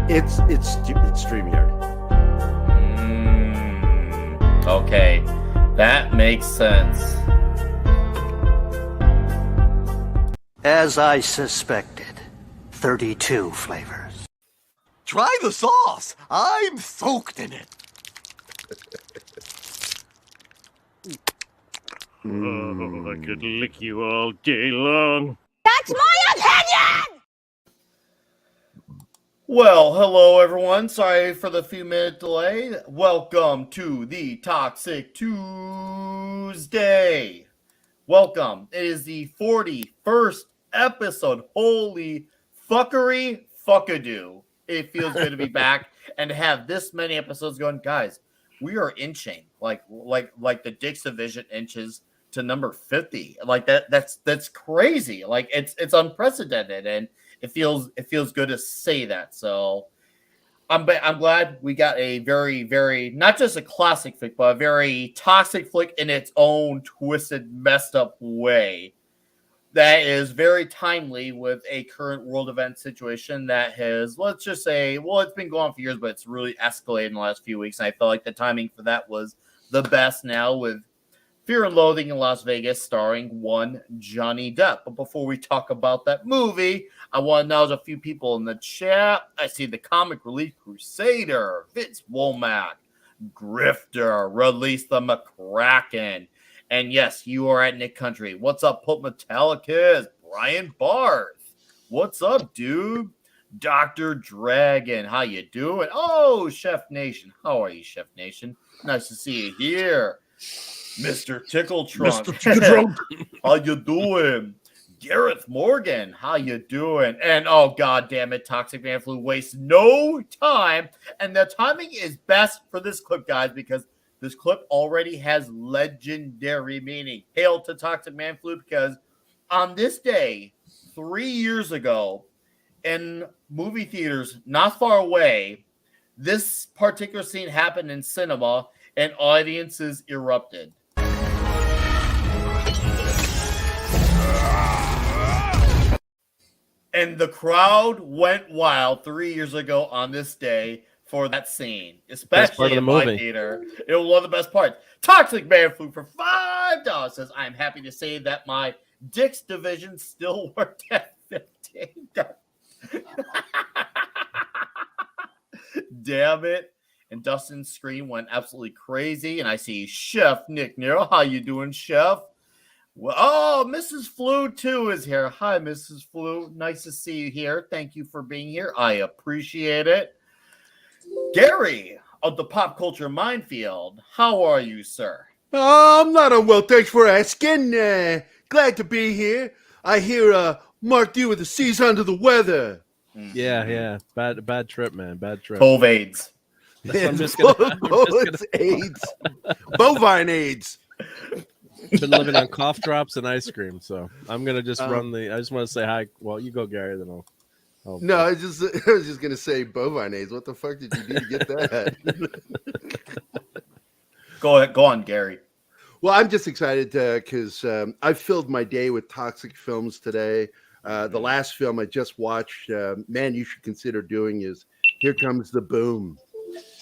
It's StreamYard. Okay, that makes sense. As I suspected, 32 flavors. Try the sauce. I'm soaked in it. Oh, I could lick you all day long. That's my opinion! Well, hello everyone. Sorry for the few minute delay. Welcome to the Toxic Tuesday. Welcome. It is the 41st episode. Holy fuckery fuckadoo. It feels good to be back and to have this many episodes going. Guys, we are inching like the Dix Division inches to number 50. Like that's crazy. Like it's unprecedented, and it feels good to say that. So I'm glad we got a very, very, not just a classic flick, but a very toxic flick in its own twisted, messed up way that is very timely with a current world event situation that has, let's just say, well, it's been going on for years, but it's really escalated in the last few weeks. And I felt like the timing for that was the best now with Fear and Loathing in Las Vegas starring one Johnny Depp. But before we talk about that movie, I want to acknowledge a few people in the chat. I see the Comic Relief Crusader, Vince Womack, Grifter, Release the McCracken. And yes, you are at Nick Country. What's up, Put Metallicus? Brian Barth. What's up, dude? Dr. Dragon, how you doing? Oh, Chef Nation. How are you, Chef Nation? Nice to see you here. Mr. Tickle Trunk. Mr. Tickle Trunk. How you doing? Gareth Morgan, how you doing? And oh, god damn it, Toxic Man Flu wastes no time. And the timing is best for this clip, guys, because this clip already has legendary meaning. Hail to Toxic Man Flu, because on this day, 3 years ago, in movie theaters not far away, this particular scene happened in cinema, and audiences erupted. And the crowd went wild 3 years ago on this day for that scene, especially in my theater. It was one of the best parts. Toxic Man Flu for $5 says, I'm happy to say that my Dix Division still worked at $15. Damn it. And Dustin's screen went absolutely crazy. And I see Chef Nick Nero. How you doing, Chef? Well, oh, Mrs. Flu, too, is here. Hi, Mrs. Flu. Nice to see you here. Thank you for being here. I appreciate it. Gary of the Pop Culture Minefield. How are you, sir? I'm not unwell. Thanks for asking. Glad to be here. I hear Mark D with the C's under the weather. Yeah. Bad trip, man. Bad trip. COVID. AIDS. Bovine AIDS. Been living on cough drops and ice cream, so I'm gonna just run the. I just want to say hi. Well, you go, Gary. Then I'll no, I was just gonna say bovine AIDS. What the fuck did you do to get that? Go on, Gary. Well, I'm just excited because I filled my day with toxic films today. The last film I just watched, man, you should consider doing is Here Comes the Boom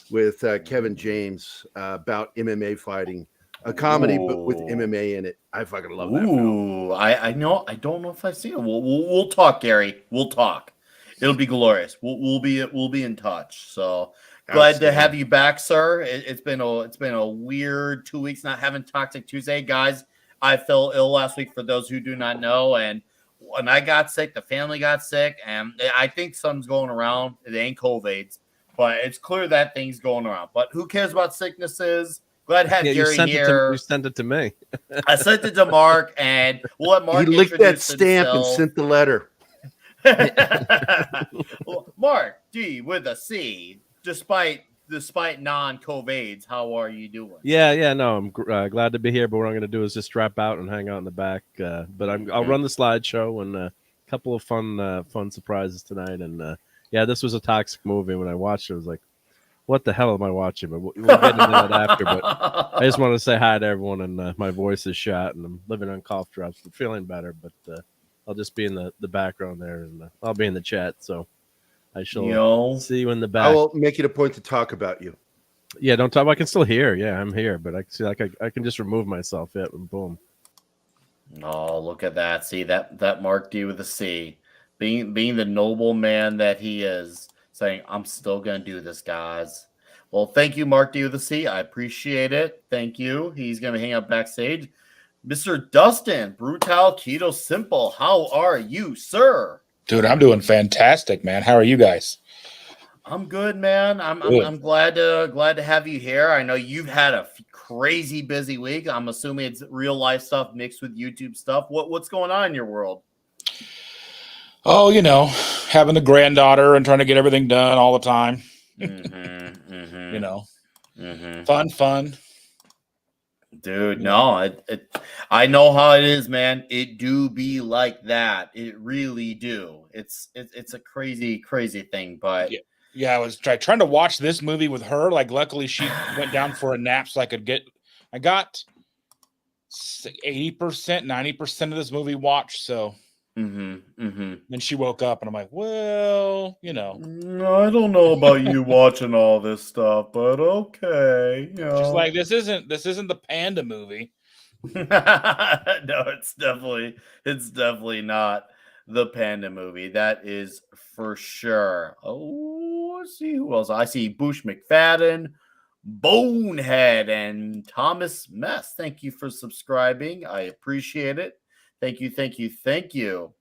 with Kevin James about MMA fighting. A comedy, but with MMA in it. I fucking love that film. I know. I don't know if I've seen it. We'll talk, Gary. We'll talk. It'll be glorious. We'll be in touch. So glad to have you back, sir. It's been a weird 2 weeks not having Toxic Tuesday, guys. I fell ill last week. For those who do not know, and when I got sick, the family got sick, and I think something's going around. It ain't COVID, but it's clear that thing's going around. But who cares about sicknesses? Glad to have Gary here. You sent it to me. I sent it to Mark, and we'll let Mark. He licked that stamp and sent the letter. Well, Mark D with a C, despite non-COVIDs, how are you doing? Yeah. No, I'm glad to be here. But what I'm going to do is just drop out and hang out in the back. But I'll run the slideshow and a couple of fun surprises tonight. And this was a toxic movie. When I watched it, I was like, what the hell am I watching? But we'll get into that after. But I just want to say hi to everyone, and my voice is shot, and I'm living on cough drops, but feeling better. But I'll just be in the background there, and I'll be in the chat. So I shall Yo. see you in the I back. will make it a point to talk about you. Yeah, don't talk. I can still hear. Yeah, I'm here, but I can see like I can just remove myself. Yeah, and boom. Oh, look at that. See that Mark D with a C. Being the noble man that he is, saying, I'm still gonna do this, guys. Well, thank you, Mark D with a C. I appreciate it. Thank you. He's gonna hang out backstage. Mr. Dustin, Brutal Keto Simple. How are you, sir? Dude, I'm doing fantastic, man. How are you guys? I'm good, man. I'm Good. glad to have you here. I know you've had a crazy busy week. I'm assuming it's real life stuff mixed with YouTube stuff. What's going on in your world? Oh, having a granddaughter and trying to get everything done all the time. Fun. Dude, no, I know how it is, man. It do be like that. It really do. It's a crazy thing, but Yeah, I was trying to watch this movie with her. Like, luckily she went down for a nap so I got 80%, 90% of this movie watched. So then she woke up and I'm like, well, I don't know about you watching all this stuff, but okay, just like this isn't the Panda movie. No, it's definitely not the Panda movie. That is for sure. Oh, let's see who else. I see Bush McFadden, Bonehead, and Thomas Mess. Thank you for subscribing. I appreciate it. Thank you.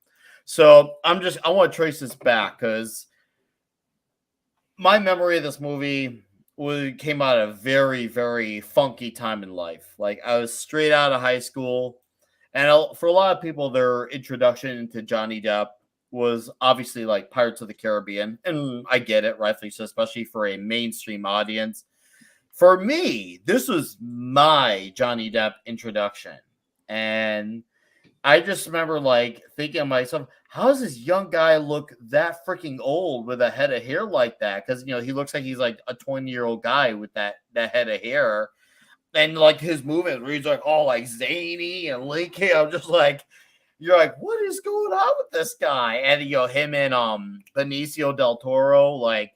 So I want to trace this back because my memory of this movie came out at a very, very funky time in life. Like, I was straight out of high school, and for a lot of people, their introduction into Johnny Depp was obviously like Pirates of the Caribbean, and I get it, rightfully so, especially for a mainstream audience. For me, this was my Johnny Depp introduction, and I just remember like thinking to myself, how does this young guy look that freaking old with a head of hair like that? Because he looks like he's like a 20-year-old guy with that head of hair. And like his movement where he's like all like zany and linky. I'm just like, you're like, what is going on with this guy? And him and Benicio del Toro, like,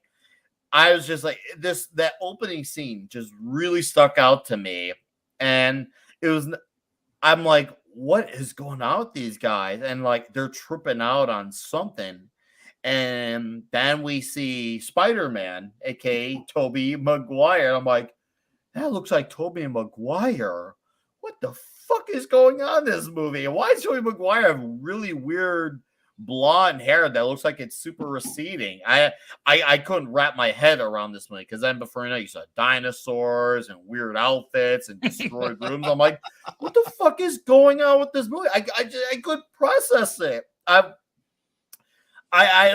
I was just like, that opening scene just really stuck out to me. And I'm like, what is going on with these guys? And like, they're tripping out on something. And then we see Spider-Man, aka Tobey Maguire. I'm like, that looks like Tobey Maguire. What the fuck is going on in this movie? And why does Tobey Maguire have really weird blonde hair that looks like it's super receding? I couldn't wrap my head around this movie because then before you saw dinosaurs and weird outfits and destroyed rooms. I'm like, what the fuck is going on with this movie? I couldn't process it. I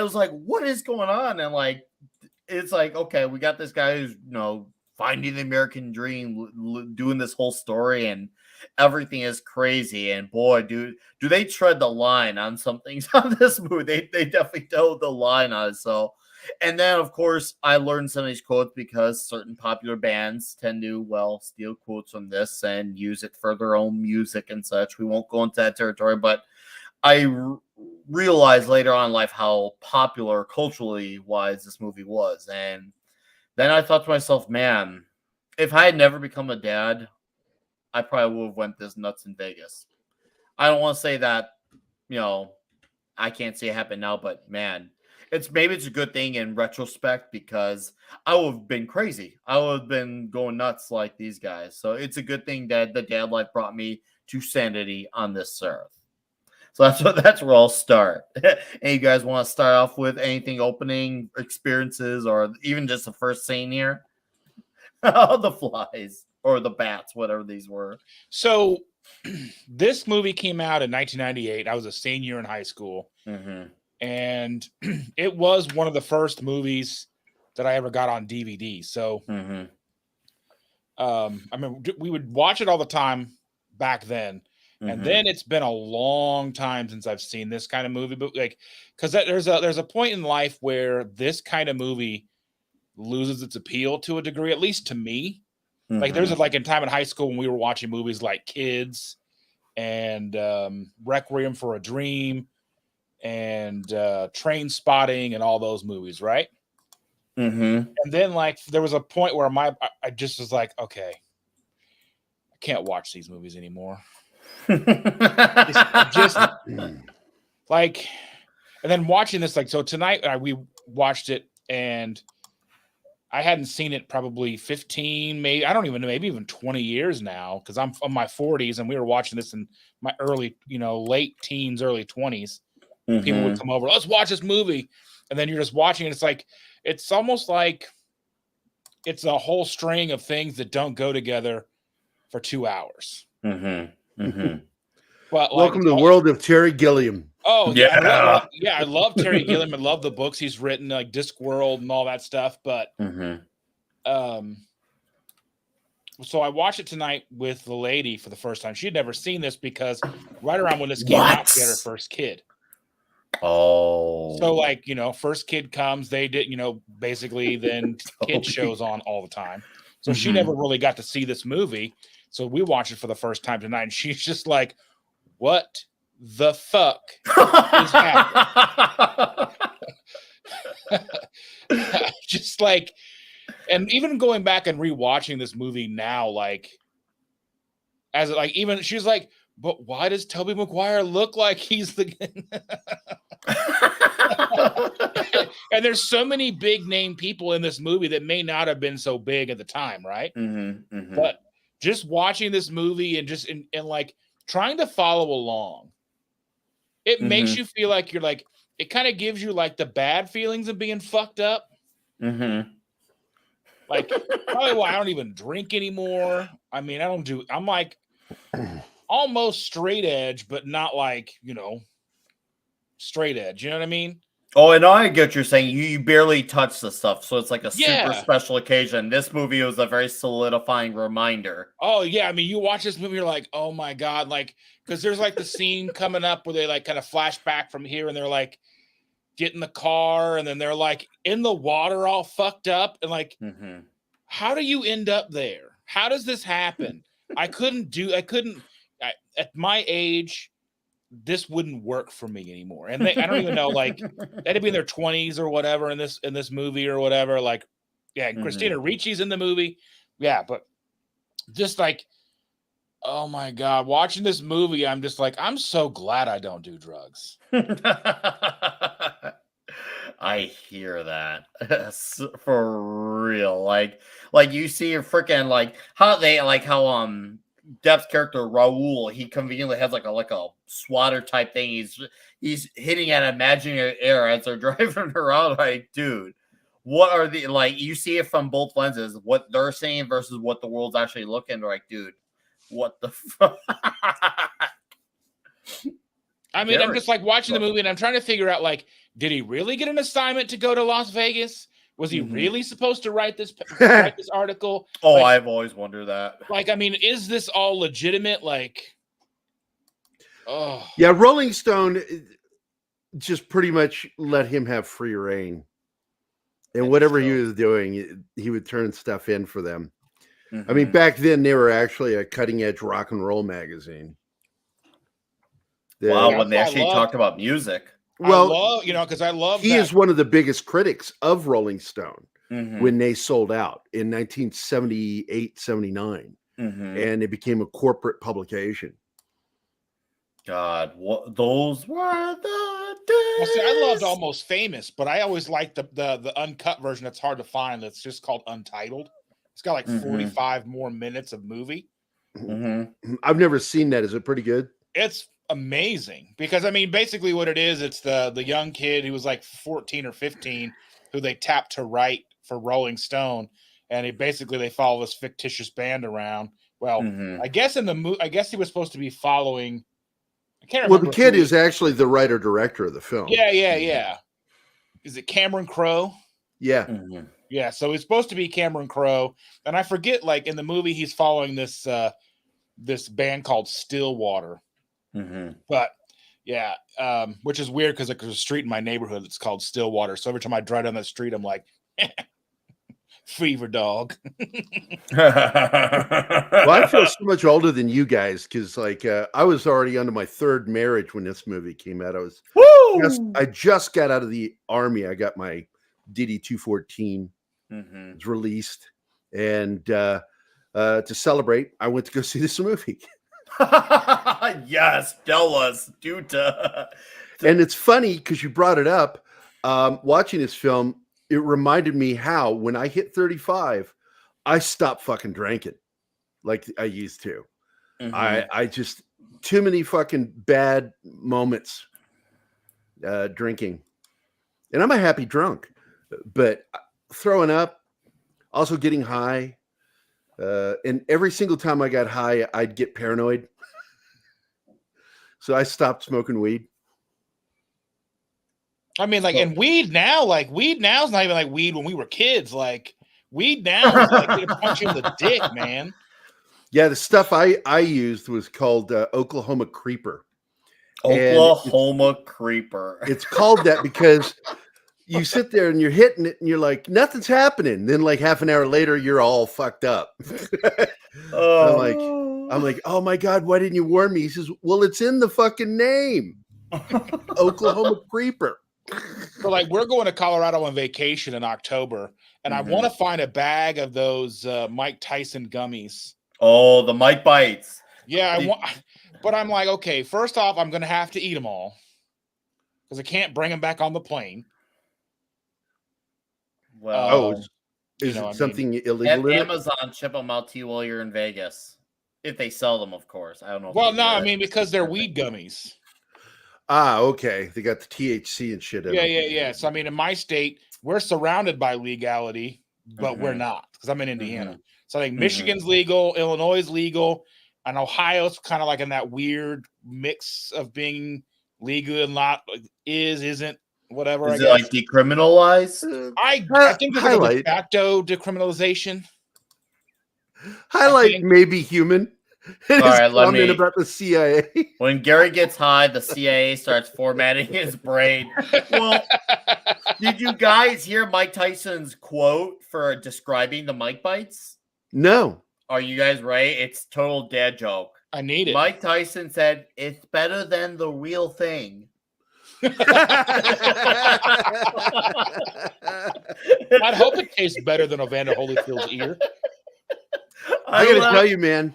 was like, what is going on? And like, it's like, okay, we got this guy who's finding the American dream, doing this whole story, and everything is crazy. And boy, do they tread the line on some things on this movie. They definitely toe the line on it. So, and then of course I learned some of these quotes because certain popular bands tend to steal quotes from this and use it for their own music and such. We won't go into that territory, but I realized later on in life how popular culturally wise this movie was. And then I thought to myself, man, if I had never become a dad, I probably would have went this nuts in Vegas. I don't want to say that, I can't see it happen now, but man, maybe it's a good thing in retrospect because I would have been crazy. I would have been going nuts like these guys. So it's a good thing that the dad life brought me to sanity on this earth. So that's where I'll start. And you guys want to start off with anything opening experiences or even just the first scene here? The flies or the bats, whatever these were. So this movie came out in 1998. I was a senior in high school. And it was one of the first movies that I ever got on DVD. So I mean, we would watch it all the time back then. And then it's been a long time since I've seen this kind of movie, but like, because there's a point in life where this kind of movie loses its appeal to a degree, at least to me. Like there's like in time in high school when we were watching movies like Kids and Requiem for a Dream, and Train Spotting and all those movies, right? Mm-hmm. And then like there was a point where I just was like, okay, I can't watch these movies anymore. just like, and then watching this, like, so tonight we watched it, and I hadn't seen it probably 15, maybe, I don't even know, maybe even 20 years now, because I'm in my 40s and we were watching this in my early, late teens, early 20s. People would come over, let's watch this movie. And then you're just watching it. It's like, it's almost like it's a whole string of things that don't go together for 2 hours. But welcome to the world of Terry Gilliam. Oh yeah, I love Terry Gilliam. I love the books he's written, like Discworld and all that stuff. But so I watched it tonight with the lady for the first time. She had never seen this because right around when this came out, she had her first kid. Oh, so like first kid comes, they did basically then kid shows on all the time. So she never really got to see this movie. So we watched it for the first time tonight, and she's just like, "What the fuck is happening?" Just like, and even going back and rewatching this movie now, like, as like, even she's like, "But why does Tobey Maguire look like he's the?" And there's so many big name people in this movie that may not have been so big at the time, right? But just watching this movie and just and like trying to follow along, it makes you feel like you're like, it kind of gives you like the bad feelings of being fucked up. Like, probably why I don't even drink anymore. I mean, I'm like almost straight edge, but not like, straight edge. You know what I mean? Oh, and I get what you're saying. You barely touch the stuff, so it's like a super Yeah. special occasion. This movie was a very solidifying reminder. Oh yeah, I mean, you watch this movie, you're like, oh my god, like, because there's like the scene coming up where they like kind of flash back from here, and they're like get in the car, and then they're like in the water, all fucked up, and like, how do you end up there? How does this happen? At my age, this wouldn't work for me anymore. And I don't even know, like, they'd be in their 20s or whatever in this movie or whatever. Like, yeah, Christina Ricci's in the movie. Yeah, but just like, oh my God, watching this movie, I'm just like, I'm so glad I don't do drugs. I hear that. For real. Like you see freaking like how Depp's character Raul, he conveniently has like a swatter type thing. He's hitting at imaginary air as they're driving around. Like, dude, what are the, like, you see it from both lenses, what they're saying versus what the world's actually looking like, dude. What the fuck? I mean, I'm just like watching the movie and I'm trying to figure out, like, did he really get an assignment to go to Las Vegas? Was he really supposed to write this article? Oh, like, I've always wondered that. Like, I mean, is this all legitimate? Like, oh. Yeah, Rolling Stone just pretty much let him have free reign. And whatever he was doing, he would turn stuff in for them. I mean, back then, they were actually a cutting-edge rock and roll magazine. Wow, when they actually talked about music. Well, because I love he is one of the biggest critics of Rolling Stone when they sold out in 1978, 79. And it became a corporate publication. God, what those were the days. Well, see, I loved Almost Famous, but I always liked the uncut version that's hard to find. That's just called Untitled. It's got like 45 more minutes of movie. I've never seen that. Is it pretty good? It's amazing because, I mean, basically what it is, it's the young kid who was like 14 or 15 who they tapped to write for Rolling Stone, and they follow this fictitious band around. Well, I guess in the movie, I guess he was supposed to be following. I can't remember. Well, the kid is actually the writer-director of the film. Yeah. Is it Cameron Crowe? Yeah. Yeah, so he's supposed to be Cameron Crowe, and I forget, like, in the movie he's following this this band called Stillwater. But yeah, which is weird because there's a street in my neighborhood that's called Stillwater. So every time I drive down that street, I'm like, Fever dog. Well, I feel so much older than you guys because, like, I was already under my third marriage when this movie came out. I just got out of the army. I got my DD-214. It was released, and to celebrate, I went to go see this movie. Yes, tell us, Duta. And it's funny because you brought it up. Watching this film, it reminded me how when I hit 35, I stopped fucking drinking like I used to. I just too many fucking bad moments drinking, and I'm a happy drunk, but throwing up, also getting high, and every single time I got high, I'd get paranoid. So I stopped smoking weed. I mean, like, and weed now is not even like weed when we were kids. Like, weed now is like gonna punch you in the dick, man. Yeah, the stuff I used was called Oklahoma Creeper. Oklahoma Creeper. It's called that because you sit there and you're hitting it and you're like, nothing's happening. Then like half an hour later, you're all fucked up. I'm like, oh my God, why didn't you warn me? He says, well, it's in the fucking name. Oklahoma Creeper. So like we're going to Colorado on vacation in October, and I want to find a bag of those Mike Tyson gummies. Oh, the Mike Bites. Yeah, but I'm like, okay, first off, I'm going to have to eat them all because I can't bring them back on the plane. Well, is it something illegal? Have Amazon ship them out to you while you're in Vegas, if they sell them, of course. I don't know. Well, no, I mean because they're weed gummies. Ah, okay. They got the THC and shit in them. Yeah. So I mean, in my state, we're surrounded by legality, but we're not because I'm in Indiana. So I think Michigan's legal, Illinois is legal, and Ohio's kind of like in that weird mix of being legal and not isn't, whatever. Is it like decriminalized? I think there's like a de facto decriminalization. Highlight maybe human. All right, let me about the CIA. When Gary gets high, the CIA starts formatting his brain. Well, did you guys hear Mike Tyson's quote for describing the Mike Bites? No. Are you guys right? It's total dad joke. I need it. Mike Tyson said, "It's better than the real thing." I'd hope it tastes better than Evander Holyfield's ear. I gotta tell you, man,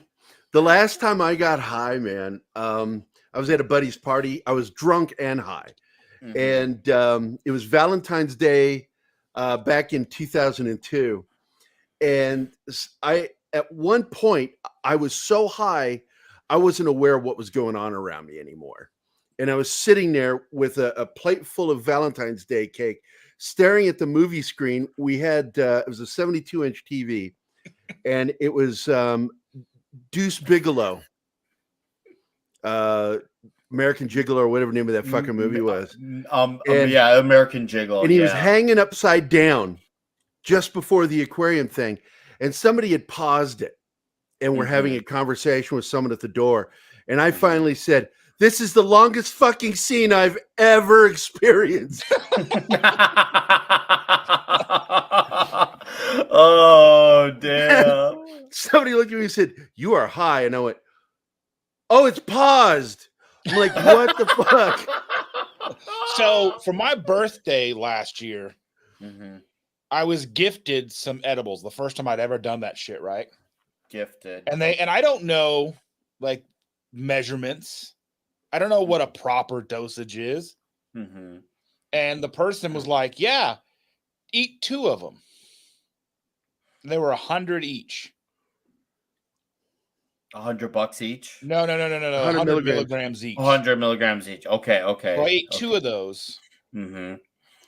the last time I got high, man, I was at a buddy's party. I was drunk and high. And it was Valentine's Day back in 2002. And at one point, I was so high, I wasn't aware of what was going on around me anymore. And I was sitting there with a plate full of Valentine's Day cake, staring at the movie screen. We had, it was a 72-inch TV, and it was Deuce Bigelow, American Gigolo, or whatever the name of that fucking movie was. Yeah, American Gigolo. And he was hanging upside down just before the aquarium thing. And somebody had paused it and we're having a conversation with someone at the door. And I finally said, "This is the longest fucking scene I've ever experienced." Oh, damn. Somebody looked at me and said, "You are high." And I went, "Oh, it's paused." I'm like, what the fuck? So for my birthday last year, I was gifted some edibles. The first time I'd ever done that shit, right? Gifted. And I don't know like measurements. I don't know what a proper dosage is. And the person was like, "Yeah, eat 2 of them." And they were 100 each. $100 each? No. 100 milligrams each. 100 milligrams each. Okay. So I ate 2 of those. And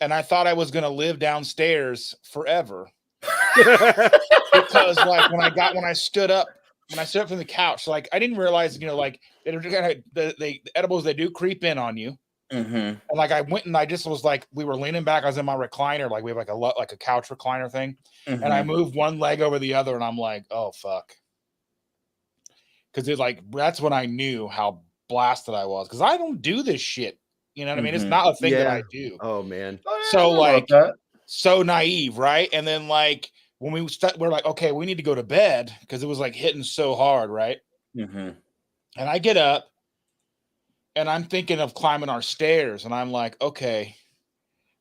I thought I was going to live downstairs forever. Because like when I stood up from the couch, like I didn't realize, like the edibles, they do creep in on you. And like I went and I just was like, we were leaning back. I was in my recliner, like we have like a couch recliner thing, and I moved one leg over the other, and I'm like, oh fuck, because it like that's when I knew how blasted I was, because I don't do this shit. You know what I mean? It's not a thing that I do. Oh man. So like so naive, right? And then like when we're like, okay, we need to go to bed because it was like hitting so hard, right? Mm-hmm. And I get up and I'm thinking of climbing our stairs, and I'm like, okay,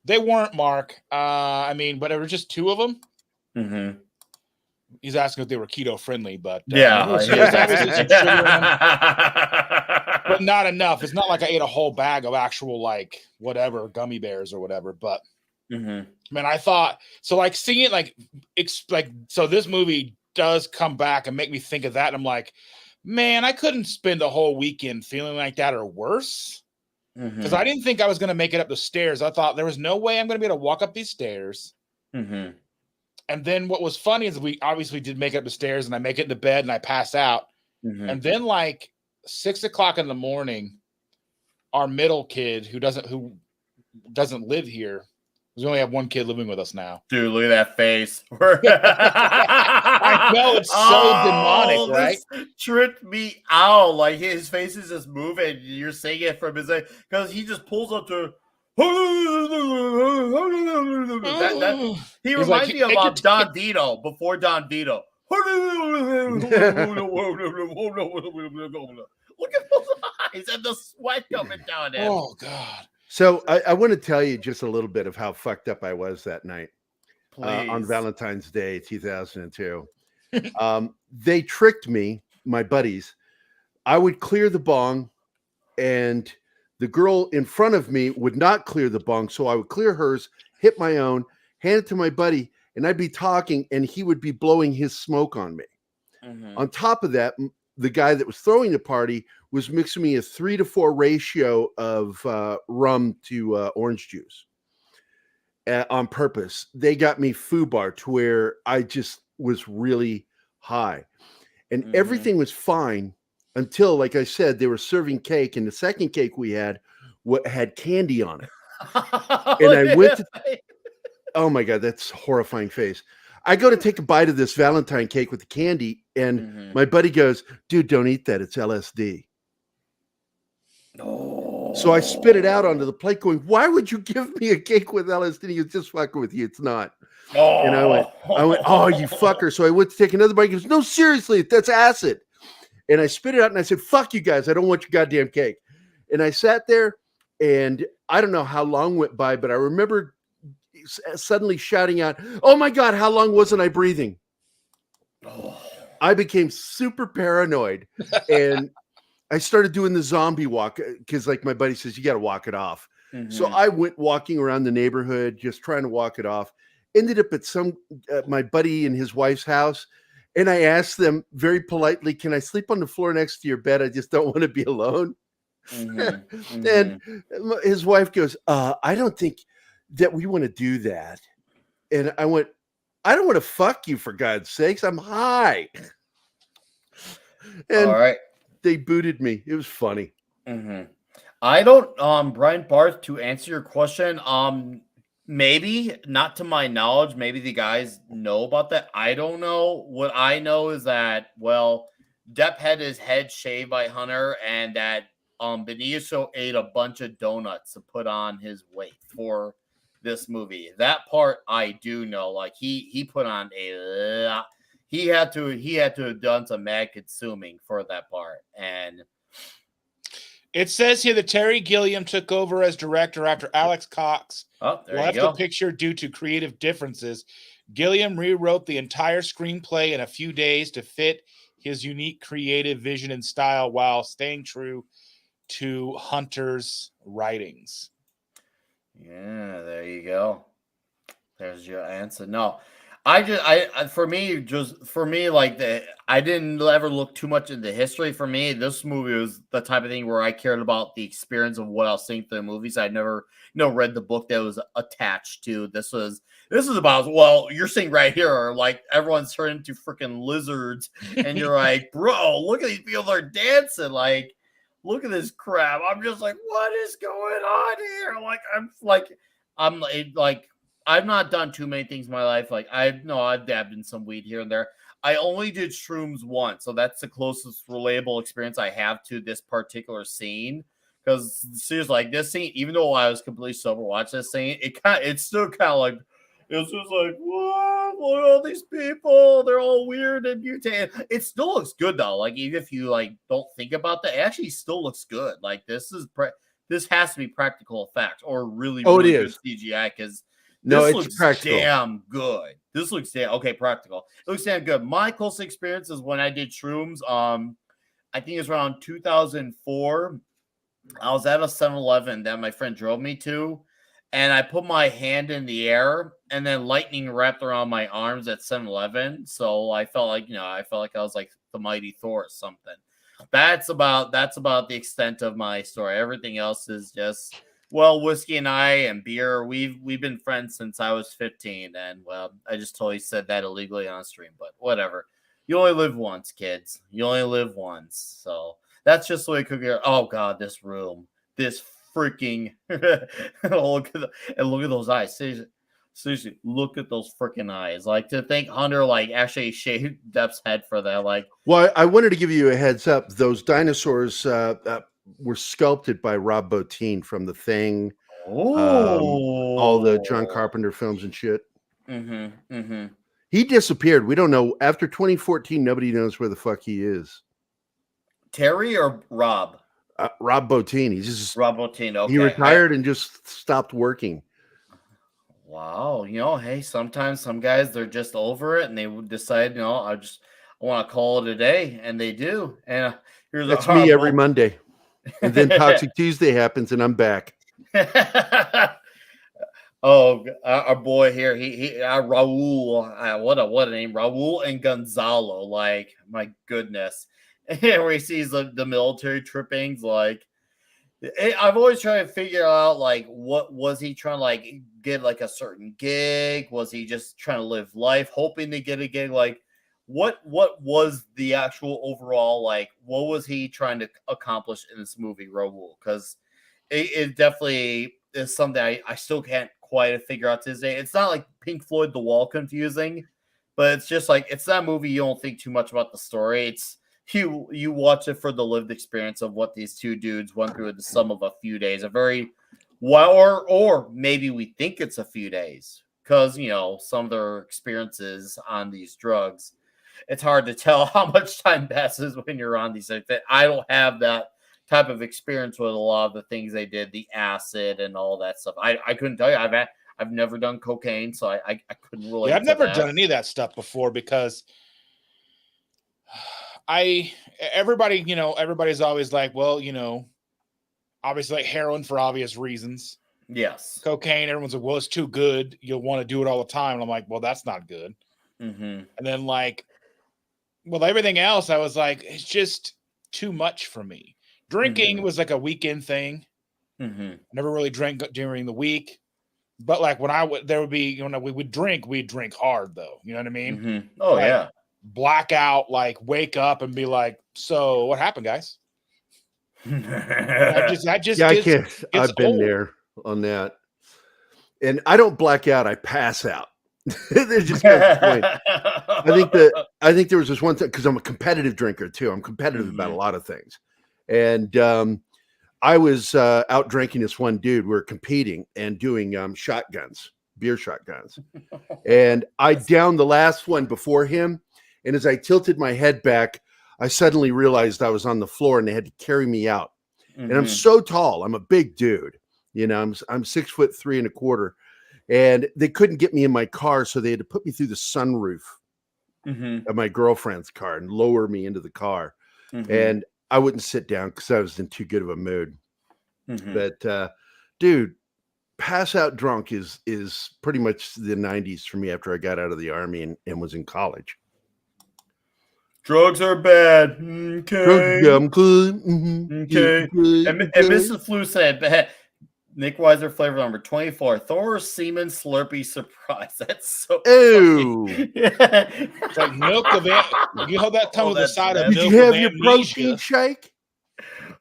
they weren't, Mark. I mean, but there were just two of them. Mm-hmm. He's asking if they were keto friendly, but Yeah, there's obviously some sugar in them, but not enough. It's not like I ate a whole bag of actual like whatever gummy bears or whatever. But Mm-hmm. man, I thought so. Like seeing it, like so this movie does come back and make me think of that. And I'm like, man, I couldn't spend a whole weekend feeling like that or worse. Because I didn't think I was going to make it up the stairs. I thought there was no way I'm going to be able to walk up these stairs. Mm-hmm. And then what was funny is we obviously did make it up the stairs, and I make it into bed and I pass out. Mm-hmm. And then like 6 o'clock in the morning, our middle kid who doesn't live here, because we only have one kid living with us now. Dude, look at that face. I know, it's so demonic, right? This tripped me out. Like his face is just moving. You're saying it from his head because he just pulls up to. He reminds me of Don Vito before Don Vito. Look at those eyes and the sweat coming down him. Oh God. So I want to tell you just a little bit of how fucked up I was that night on Valentine's Day, 2002. They tricked me, my buddies. I would clear the bong, and the girl in front of me would not clear the bong, so I would clear hers, hit my own, hand it to my buddy, and I'd be talking, and he would be blowing his smoke on me. Mm-hmm. On top of that, the guy that was throwing the party was mixing me a 3-to-4 ratio of rum to orange juice on purpose. They got me foobar to where I just was really high, and everything was fine until, like I said, they were serving cake, and the second cake we had had candy on it. And I went to, oh my God, that's a horrifying face. I go to take a bite of this Valentine cake with the candy, and my buddy goes, dude, don't eat that. It's LSD. Oh. So I spit it out onto the plate going, why would you give me a cake with LSD? He goes, just fucking with you. It's not. Oh. And I went, oh, you fucker. So I went to take another bite. He goes, no, seriously, that's acid. And I spit it out and I said, fuck you guys. I don't want your goddamn cake. And I sat there, and I don't know how long went by, but I remember suddenly shouting out, oh my God, how long wasn't I breathing? Oh. I became super paranoid, and I started doing the zombie walk because, like, my buddy says, you got to walk it off. So I went walking around the neighborhood, just trying to walk it off. Ended up at my buddy and his wife's house. And I asked them very politely, can I sleep on the floor next to your bed? I just don't want to be alone. And his wife goes, I don't think that we want to do that. And I went, I don't want to fuck you, for God's sakes. I'm high. And all right, they booted me. It was funny. I don't, Brian Barth, to answer your question, maybe not to my knowledge. Maybe the guys know about that. I don't know. What I know is that, well, Depp had his head shaved by Hunter, and that Benicio ate a bunch of donuts to put on his weight for this movie. That part I do know. Like he put on a lot. He had to have done some mad consuming for that part. And it says here that Terry Gilliam took over as director after Alex Cox left the picture due to creative differences. Gilliam rewrote the entire screenplay in a few days to fit his unique creative vision and style while staying true to Hunter's writings. Yeah, there you go. There's your answer. No, I didn't ever look too much into history. For me, this movie was the type of thing where I cared about the experience of what I was seeing through the movies. I never, read the book that was attached to. This is about, well, you're seeing right here, like everyone's turned into freaking lizards, and you're like, bro, look at these people, they're dancing, like, look at this crap. I'm just like, what is going on here? I've not done too many things in my life. Like, I've dabbed in some weed here and there. I only did shrooms once, so that's the closest relatable experience I have to this particular scene. Because seriously, like this scene, even though I was completely sober watching this scene, it's still kind of like, it was just like, what look at all these people. They're all weird and mutated. It still looks good though. Like even if you like don't think about that, it actually still looks good. Like this has to be practical effects or really really good CGI because this looks practical. damn good. This looks damn practical. It looks damn good. My closest experience is when I did shrooms. I think it was around 2004. I was at a 7-Eleven that my friend drove me to, and I put my hand in the air, and then lightning wrapped around my arms at 7-Eleven. So I felt like I was like the mighty Thor or something. That's about the extent of my story. Everything else is just whiskey and I and beer. We've been friends since I was 15, and well, I just totally said that illegally on stream, but whatever. You only live once, kids. You only live once. So that's just the way it could get. Oh God, this room, this freaking look at those eyes. Seriously, look at those freaking eyes. Like to think Hunter like actually shaved Depp's head for that. Like, well, I wanted to give you a heads up. Those dinosaurs were sculpted by Rob Bottin from The Thing. All the John Carpenter films and shit. He disappeared. We don't know. After 2014, nobody knows where the fuck he is. Terry or Rob? Rob Bottin. He's just Rob Bottin. Okay. He retired and just stopped working. Wow. Hey, sometimes some guys, they're just over it and they would decide, I want to call it a day, and they do. And that's me every Monday. And then Toxic Tuesday happens and I'm back. Oh, our boy here, he Raul, what a name, Raul and Gonzalo. Like, my goodness, where he sees the military trippings. Like, I've always tried to figure out, like, what was he trying to like get like a certain gig? Was he just trying to live life, hoping to get a gig? Like, what was the actual overall like? What was he trying to accomplish in this movie, Raul? Because it definitely is something I still can't quite figure out to this day. It's not like Pink Floyd The Wall confusing, but it's just like it's that movie you don't think too much about the story. It's you watch it for the lived experience of what these two dudes went through in the sum of a few days. A very or maybe we think it's a few days because some of their experiences on these drugs. It's hard to tell how much time passes when you're on these things. I don't have that type of experience with a lot of the things they did, the acid and all that stuff. I couldn't tell you. I've never done cocaine, so I couldn't really. Yeah, I've never done any of that stuff before because everybody's always like, well, obviously like heroin for obvious reasons. Yes. Cocaine, everyone's like, well, it's too good. You'll want to do it all the time. And I'm like, well, that's not good. Mm-hmm. And then like, well, everything else, I was like, it's just too much for me. Drinking was like a weekend thing. Mm-hmm. I never really drank during the week. But like when we would drink, we'd drink hard though. You know what I mean? Mm-hmm. Oh, like, yeah. Blackout, like wake up and be like, so what happened, guys? I can't. I've been there on that. And I don't black out, I pass out. There's just no point. I think there was this one thing because I'm a competitive drinker too. I'm competitive about a lot of things. And I was out drinking this one dude. We were competing and doing beer shotguns. And I downed the last one before him. And as I tilted my head back, I suddenly realized I was on the floor and they had to carry me out. And I'm so tall. I'm a big dude. I'm 6'3 1/4. And they couldn't get me in my car, so they had to put me through the sunroof of my girlfriend's car and lower me into the car. And I wouldn't sit down because I was in too good of a mood. But dude, pass out drunk is pretty much the 90s for me after I got out of the army and was in college. Drugs are bad. Okay. I'm good. Okay. And Mrs. Flu said, Nick Weiser, flavor number 24. Thor Semen Slurpee Surprise. That's so funny. It's like milk of it. You hold that tongue to the side of milk. Did you have your protein shake?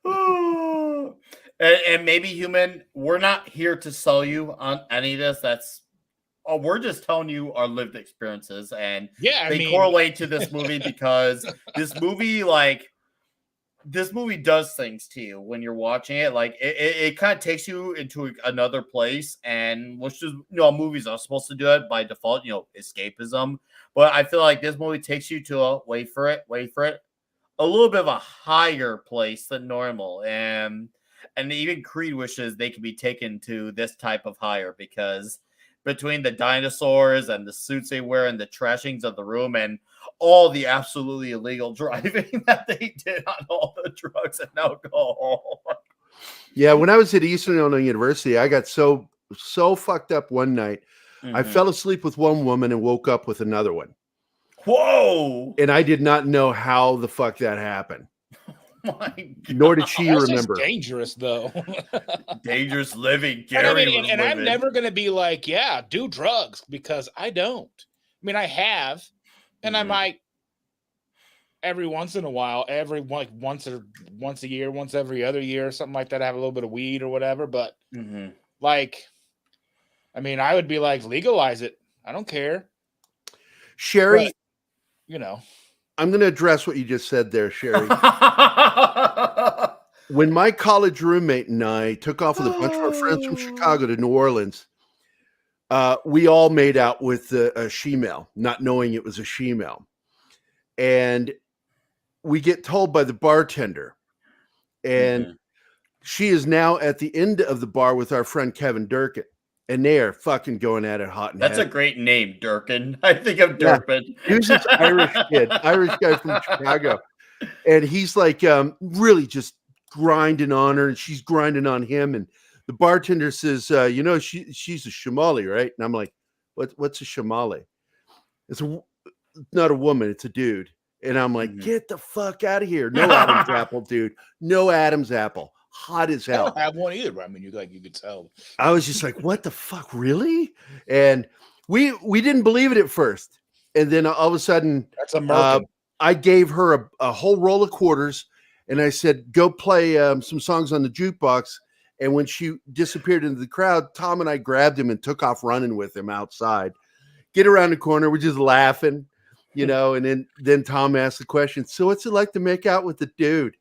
And maybe human, we're not here to sell you on any of this. We're just telling you our lived experiences, and they correlate to this movie because this movie, like, this movie does things to you when you're watching it. Like it kind of takes you into another place, and which is movies are supposed to do it by default, escapism. But I feel like this movie takes you to a wait for it, a little bit of a higher place than normal, and even Creed wishes they could be taken to this type of higher, because between the dinosaurs and the suits they wear and the trashings of the room and all the absolutely illegal driving that they did on all the drugs and alcohol. Yeah, when I was at Eastern Illinois University, I got so fucked up one night. I fell asleep with one woman and woke up with another one. Whoa! And I did not know how the fuck that happened. My Nor did she That's remember. just dangerous, though. Dangerous living. And I'm never going to be like, yeah, do drugs, because I don't. I mean, I have, and I might every once in a while, once a year, once every other year, something like that. I have a little bit of weed or whatever, but like, I mean, I would be like, legalize it. I don't care. Sherry, but, I'm going to address what you just said there, Sherry. When my college roommate and I took off with a bunch of our friends from Chicago to New Orleans, we all made out with a she-male, not knowing it was a she-male. And we get told by the bartender, and she is now at the end of the bar with our friend Kevin Durkin. And they are fucking going at it hot and That's heavy. a great name, Durkin. I think of Durkin. Yeah. He was this Irish kid, Irish guy from Chicago. And he's like really just grinding on her, and she's grinding on him. And the bartender says, she's a shamali, right? And I'm like, what's a shamali? It's not a woman, it's a dude. And I'm like, get the fuck out of here. No Adam's apple, dude. No Adam's apple. Hot as hell. I don't have one either, but I mean, you could tell. I was just like, what the fuck, really? And we didn't believe it at first. And then all of a sudden, that's American. I gave her a whole roll of quarters, and I said, go play some songs on the jukebox. And when she disappeared into the crowd, Tom and I grabbed him and took off running with him outside. Get around the corner, we're just laughing, and then Tom asked the question, so what's it like to make out with the dude?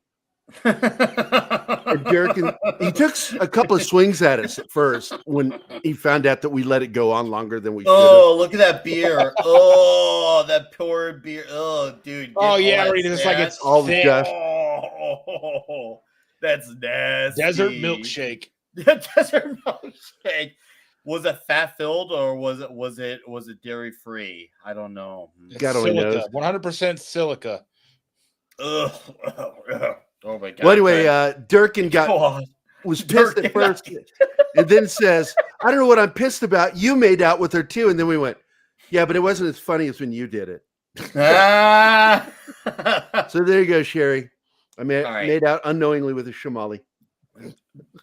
And Durkin, he took a couple of swings at us at first when he found out that we let it go on longer than we should. Oh, look at that beer. Oh, that pure beer. Oh, dude. Oh, yeah, it's like it's all the dust. Oh, that's nasty. Desert milkshake. Desert milkshake. Was it fat filled or was it dairy free? I don't know. God only knows. 100% silica. Ugh. Oh my god. Well, anyway, Durkin was pissed at first, and then says, "I don't know what I'm pissed about. You made out with her too." And then we went, "Yeah, but it wasn't as funny as when you did it." So there you go, Sherry. I made out unknowingly with a shamali.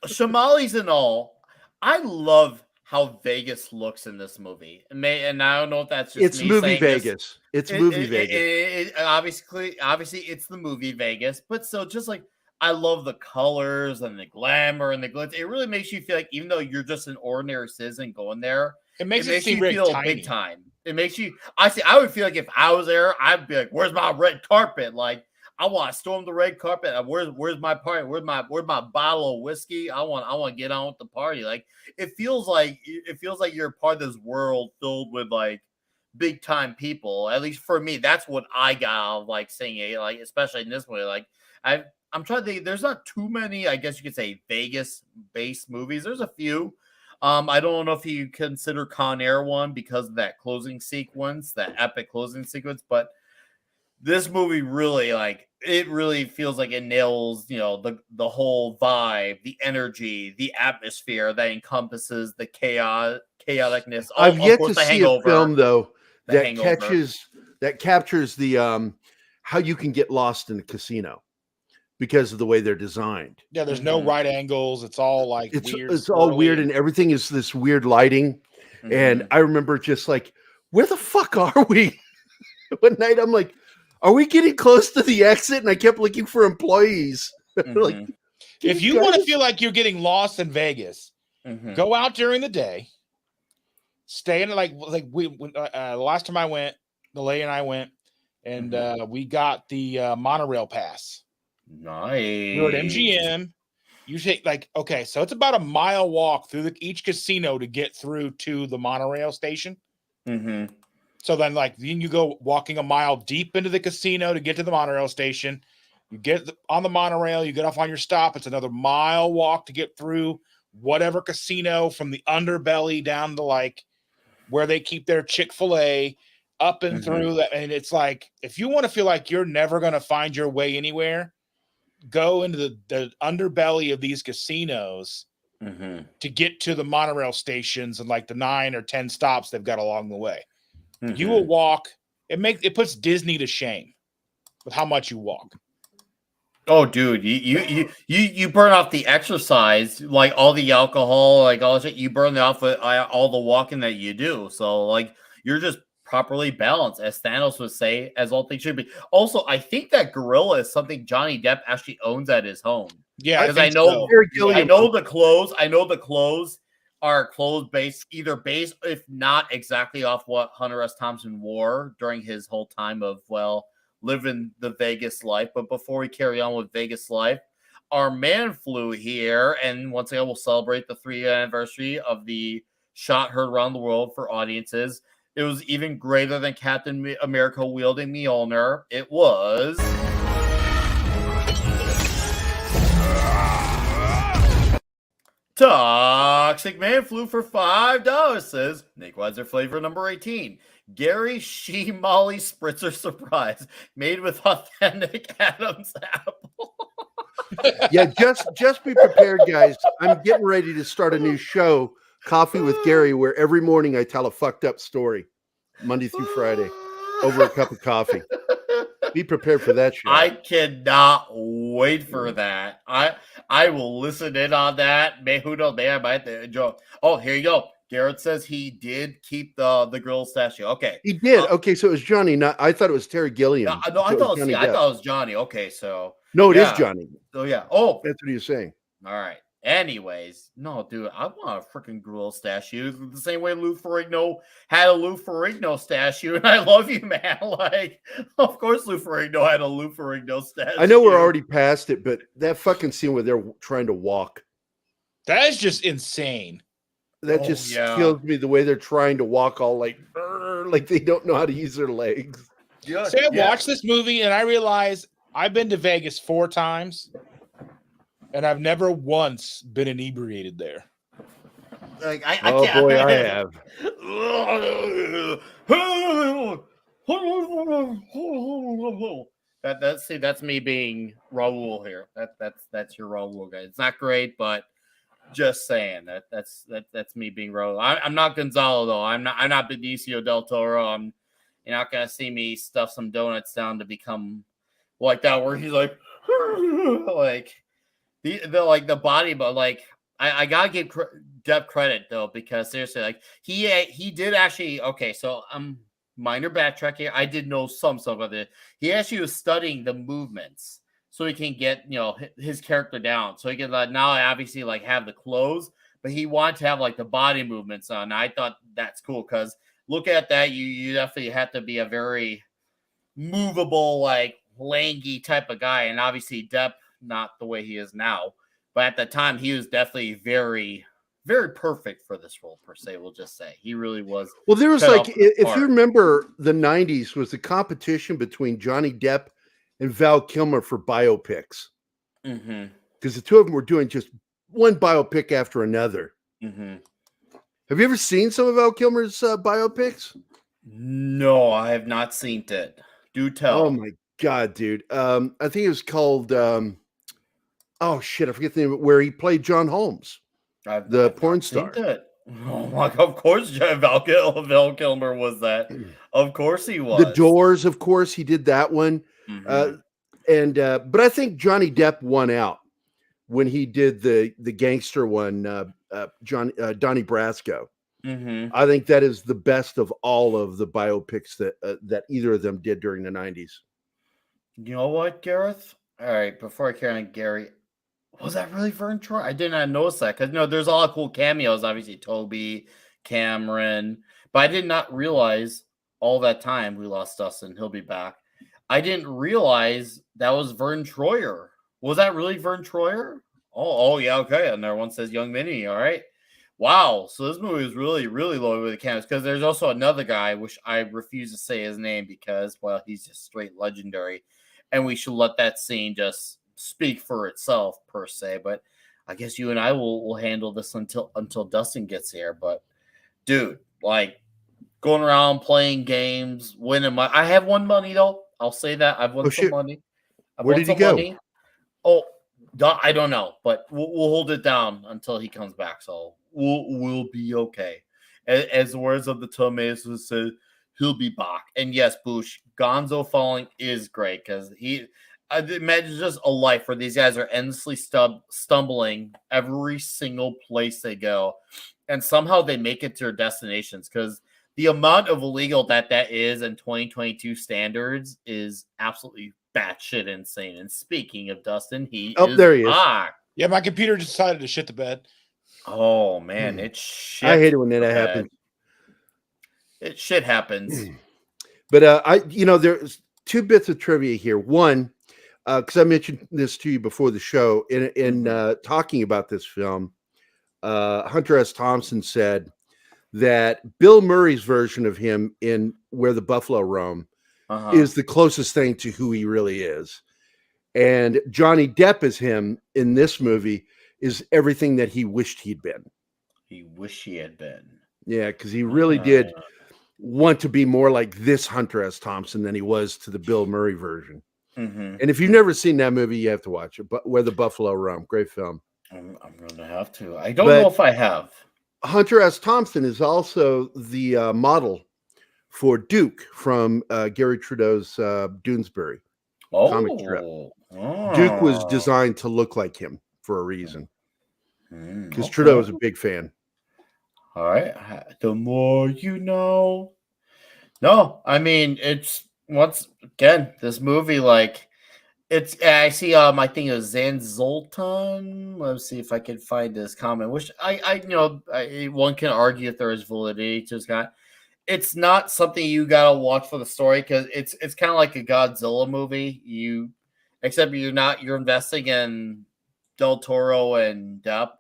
Shamalis and all. I love how Vegas looks in this movie, and I don't know if that's just it's me movie saying Vegas. It's movie Vegas. Obviously, it's the movie Vegas, but so just like I love the colors and the glamour and the glitz. It really makes you feel like even though you're just an ordinary citizen going there, it makes you feel big time. It makes you. I would feel like if I was there, I'd be like, "Where's my red carpet?" Like, I want to storm the red carpet. Where's my party? Where's my bottle of whiskey? I want to get on with the party. Like it feels like you're part of this world filled with like big time people. At least for me, that's what I got out of like seeing it. Like especially in this movie. Like I'm trying to think. There's not too many. I guess you could say Vegas based movies. There's a few. I don't know if you consider Con Air one because of that closing sequence, that epic closing sequence, but this movie really really feels like it nails, the whole vibe, the energy, the atmosphere that encompasses the chaoticness. I've yet to see Hangover, a film though that Hangover. captures the how you can get lost in a casino because of the way they're designed. Yeah, there's no right angles. It's all like weird. It's all weird, and everything is this weird lighting. And I remember just like, where the fuck are we? One night I'm like, are we getting close to the exit? And I kept looking for employees. Like, if you want to feel like you're getting lost in Vegas, go out during the day, stay in last time I went, the lady and I went, and we got the monorail pass. Nice. You're at MGM. You take so it's about a mile walk through each casino to get through to the monorail station. Mm-hmm. So then you go walking a mile deep into the casino to get to the monorail station. You get on the monorail, you get off on your stop. It's another mile walk to get through whatever casino from the underbelly down to where they keep their Chick-fil-A up and through that. And it's if you want to feel like you're never going to find your way anywhere, go into the underbelly of these casinos to get to the monorail stations and the 9 or 10 stops they've got along the way. You will walk. It puts Disney to shame with how much you walk. Oh, dude, you burn off the exercise, all the alcohol, all the shit. You burn it off with all the walking that you do. So you're just properly balanced, as Thanos would say, as all things should be. Also, I think that gorilla is something Johnny Depp actually owns at his home. Yeah, because I know the clothes. I know the clothes are clothes based, if not exactly off what Hunter S. Thompson wore during his whole time of living the Vegas life. But before we carry on with Vegas life, our man flew here, and once again we'll celebrate the 3-year anniversary of the shot heard around the world for audiences. It was even greater than Captain America wielding Mjolnir. It was Toxic Man flew for $5, says Nick Weiser flavor number 18. Gary She Molly Spritzer Surprise, made with authentic Adam's apple. Yeah, just be prepared, guys. I'm getting ready to start a new show, Coffee with Gary, where every morning I tell a fucked up story, Monday through Friday, over a cup of coffee. Be prepared for that show. I cannot wait for that. I will listen in on that. Who knows? Maybe I might enjoy. Oh, here you go. Garrett says he did keep the grill statue. Okay, he did. Okay, so it was Johnny. I thought it was Terry Gilliam. No, I thought it was Johnny. Okay, so no, it is Johnny. So yeah. Oh, that's what he was saying. All right. Anyways, no, dude, I want a freaking grill statue the same way Lou Ferrigno had a Lou Ferrigno statue, and I love you, man. Of course, Lou Ferrigno had a Lou Ferrigno statue. I know we're already past it, but that fucking scene where they're trying to walk, that is just insane. That just kills me. The way they're trying to walk, all like they don't know how to use their legs. Yeah. So I watched this movie, and I realized I've been to Vegas 4 times. And I've never once been inebriated there. I can't. Boy, I have. That's me being Raul here. That's your Raul guy. It's not great, but just saying that's me being Raul. I'm not Gonzalo though. I'm not Benicio del Toro. You're not gonna see me stuff some donuts down to become like that, where he's like the body, but I gotta give Depp credit though, because seriously, he did actually. Okay, so minor backtrack here. I did know some stuff of it. He actually was studying the movements so he can get his character down, so he can now obviously have the clothes, but he wanted to have the body movements on. I thought that's cool, because look at that, you definitely have to be a very movable, lanky type of guy, and obviously Depp, not the way he is now, but at the time he was definitely very, very perfect for this role, per se. We'll just say he really was. Well, there was if you remember, the 90s was the competition between Johnny Depp and Val Kilmer for biopics, because the two of them were doing just one biopic after another. Have you ever seen some of Val Kilmer's biopics? No, I have not seen it. Do tell. Oh my God, dude. I think it was called oh shit, I forget the name, where he played John Holmes, the porn star. Oh my God, of course Val Kilmer was that. Of course he was. The Doors, of course, he did that one. But I think Johnny Depp won out when he did the gangster one, Donnie Brasco. I think that is the best of all of the biopics that either of them did during the 90s. You know what, Gareth? All right, before I carry on, Gary, was that really Vern Troy? I did not notice that, because there's a lot of cool cameos, obviously Toby, Cameron, but I did not realize all that time we lost Dustin. He'll be back. I didn't realize that was Vern Troyer Was that really Vern Troyer? Oh yeah, okay. Another one says Young Minnie. All right. Wow. So this movie is really, really low with the cameos because there's also another guy, which I refuse to say his name because, well, he's just straight legendary, and we should let that scene just speak for itself per se. But I guess you and I will handle this until Dustin gets here. But dude, like going around playing games, winning money. I have won money though. I'll say that I've won Oh, some shit. money. I've Where won did he some go? money. Oh, I don't know, but we'll hold it down until he comes back. So we'll be okay. As the words of the Tomatoes said, he'll be back. And yes, Boosh, Gonzo falling is great because I imagine just a life where these guys are endlessly stumbling every single place they go, and somehow they make it to their destinations because the amount of illegal that is in 2022 standards is absolutely batshit insane. And speaking of Dustin, There he is. back. Yeah, my computer decided to shit the bed. Oh man, it's shit. I hate it when that happens. It shit happens. But there's two bits of trivia here. One, because I mentioned this to you before the show, in talking about this film, Hunter S. Thompson said that Bill Murray's version of him in Where the Buffalo Roam is the closest thing to who he really is. And Johnny Depp as him in this movie is everything that he wished he'd been. He wished he had been. Yeah, because he really did want to be more like this Hunter S. Thompson than he was to the Bill Murray version. Mm-hmm. And if you've never seen that movie, you have to watch it. But Where the Buffalo Roam, great film. I'm going to have to. I don't know if I have. Hunter S. Thompson is also the model for Duke from Gary Trudeau's Doonesbury comic strip. Duke was designed to look like him for a reason. Because Trudeau was a big fan. All right. The more you know. No, I mean, it's once again, this movie, like, I see my thing is Zan Zoltan. Let's see if I can find this comment, which one can argue if there is validity to this guy. It's not something you gotta watch for the story because it's kind of like a Godzilla movie. Except you're investing in Del Toro and Depp.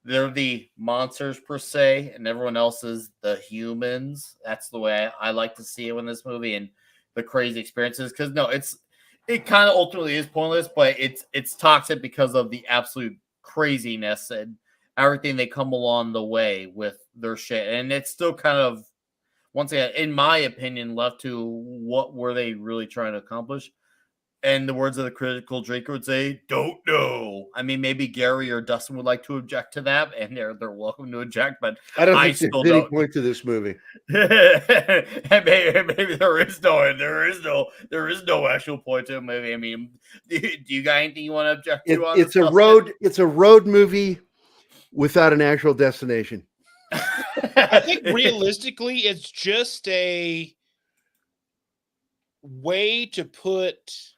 They're the monsters per se, and everyone else is the humans. That's the way I like to see it in this movie and the crazy experiences. Because it kind of ultimately is pointless, but it's toxic because of the absolute craziness and everything they come along the way with their shit. And it's still kind of, once again, in my opinion, left to what were they really trying to accomplish. And the words of the critical drinker would say, "Don't know." I mean, maybe Gary or Dustin would like to object to that, and they're welcome to object. But I don't think there's any point to this movie. And maybe there is no actual point to the movie. I mean, do you got anything you want to object to? It's a road movie without an actual destination. I think realistically, it's just a way to put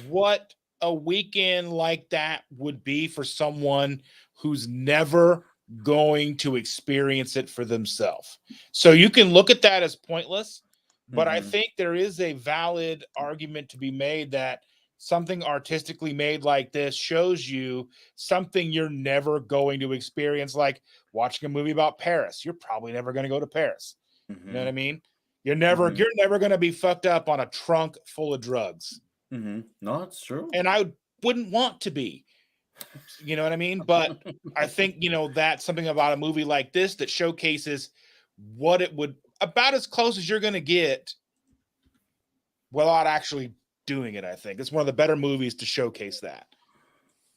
what a weekend like that would be for someone who's never going to experience it for themselves. So you can look at that as pointless, but I think there is a valid argument to be made that something artistically made like this shows you something you're never going to experience, like watching a movie about Paris. You're probably never going to go to Paris. You know what I mean? You're never going to be fucked up on a trunk full of drugs. No, it's true. And I wouldn't want to be. You know what I mean? But I think, that's something about a movie like this that showcases what it would, about as close as you're going to get without actually doing it, I think. It's one of the better movies to showcase that.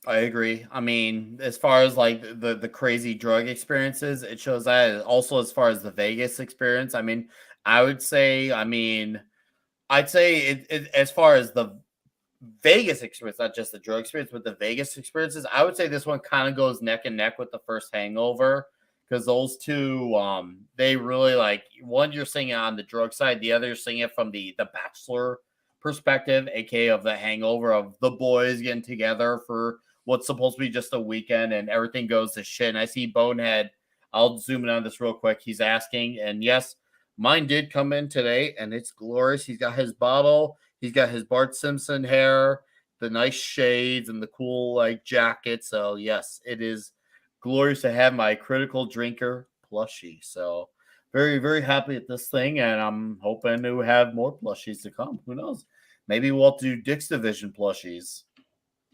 I agree. I mean, as far as like the crazy drug experiences, it shows that. Also, as far as the Vegas experience, I mean, I'd say it as far as the Vegas experience, not just the drug experience, but the Vegas experiences, I would say this one kind of goes neck and neck with the first Hangover, because those two, they really like, one, you're seeing it on the drug side, the other, you're seeing it from the Bachelor perspective, aka of the Hangover, of the boys getting together for what's supposed to be just a weekend and everything goes to shit. And I see Bonehead, I'll zoom in on this real quick. He's asking, and yes, mine did come in today, and it's glorious. He's got his bottle. He's got his Bart Simpson hair. nice shades and the cool like jacket. So yes, it is glorious to have my Critical Drinker plushie. So very, very happy at this thing, and I'm hoping to have more plushies to come. Who knows? Maybe we'll do Dick's Division plushies.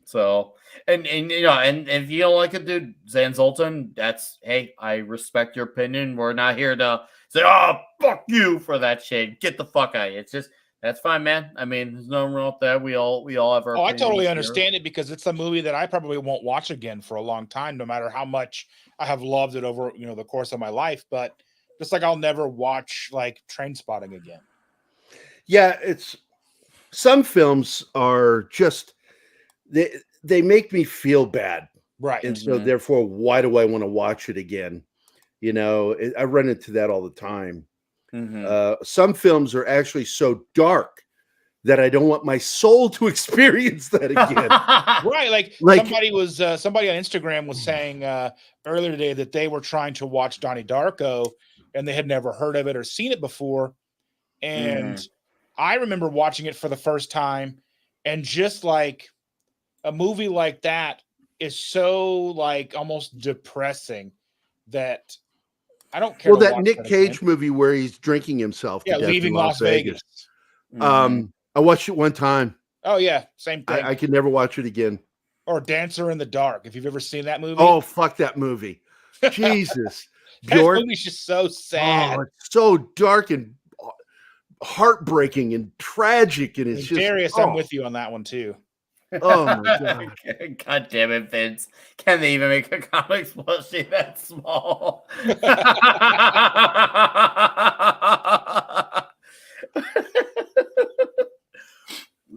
So, and you know, and if you don't like it, dude, Zan Zoltan, that's, hey, I respect your opinion. We're not here to say, oh, fuck you for that shit. Get the fuck out of here. It's just, that's fine, man. I mean, there's no wrong with that. We all have our. Oh, I totally opinions understand it, because it's a movie that I probably won't watch again for a long time, no matter how much I have loved it over, you know, the course of my life. But just like I'll never watch like Trainspotting again. Yeah, it's some films are just they make me feel bad, Right. and so therefore, why do I want to watch it again? You know, I run into that all the time. Some films are actually so dark that I don't want my soul to experience that again. Right. Like somebody on Instagram was saying earlier today that they were trying to watch Donnie Darko and they had never heard of it or seen it before. And I remember watching it for the first time, and just like a movie like that is so like almost depressing that I don't care. Well, that Nick Cage movie where he's drinking himself to death Leaving in Las Vegas. I watched it one time. Oh yeah, same thing. I could never watch it again. Or Dancer in the Dark, if you've ever seen that movie. Oh, fuck that movie. Jesus. That movie's just so sad. Oh, it's so dark and heartbreaking and tragic, and it's just Darius, I'm with you on that one too. Oh my god! God damn it, Vince! Can they even make a comics plushie that small?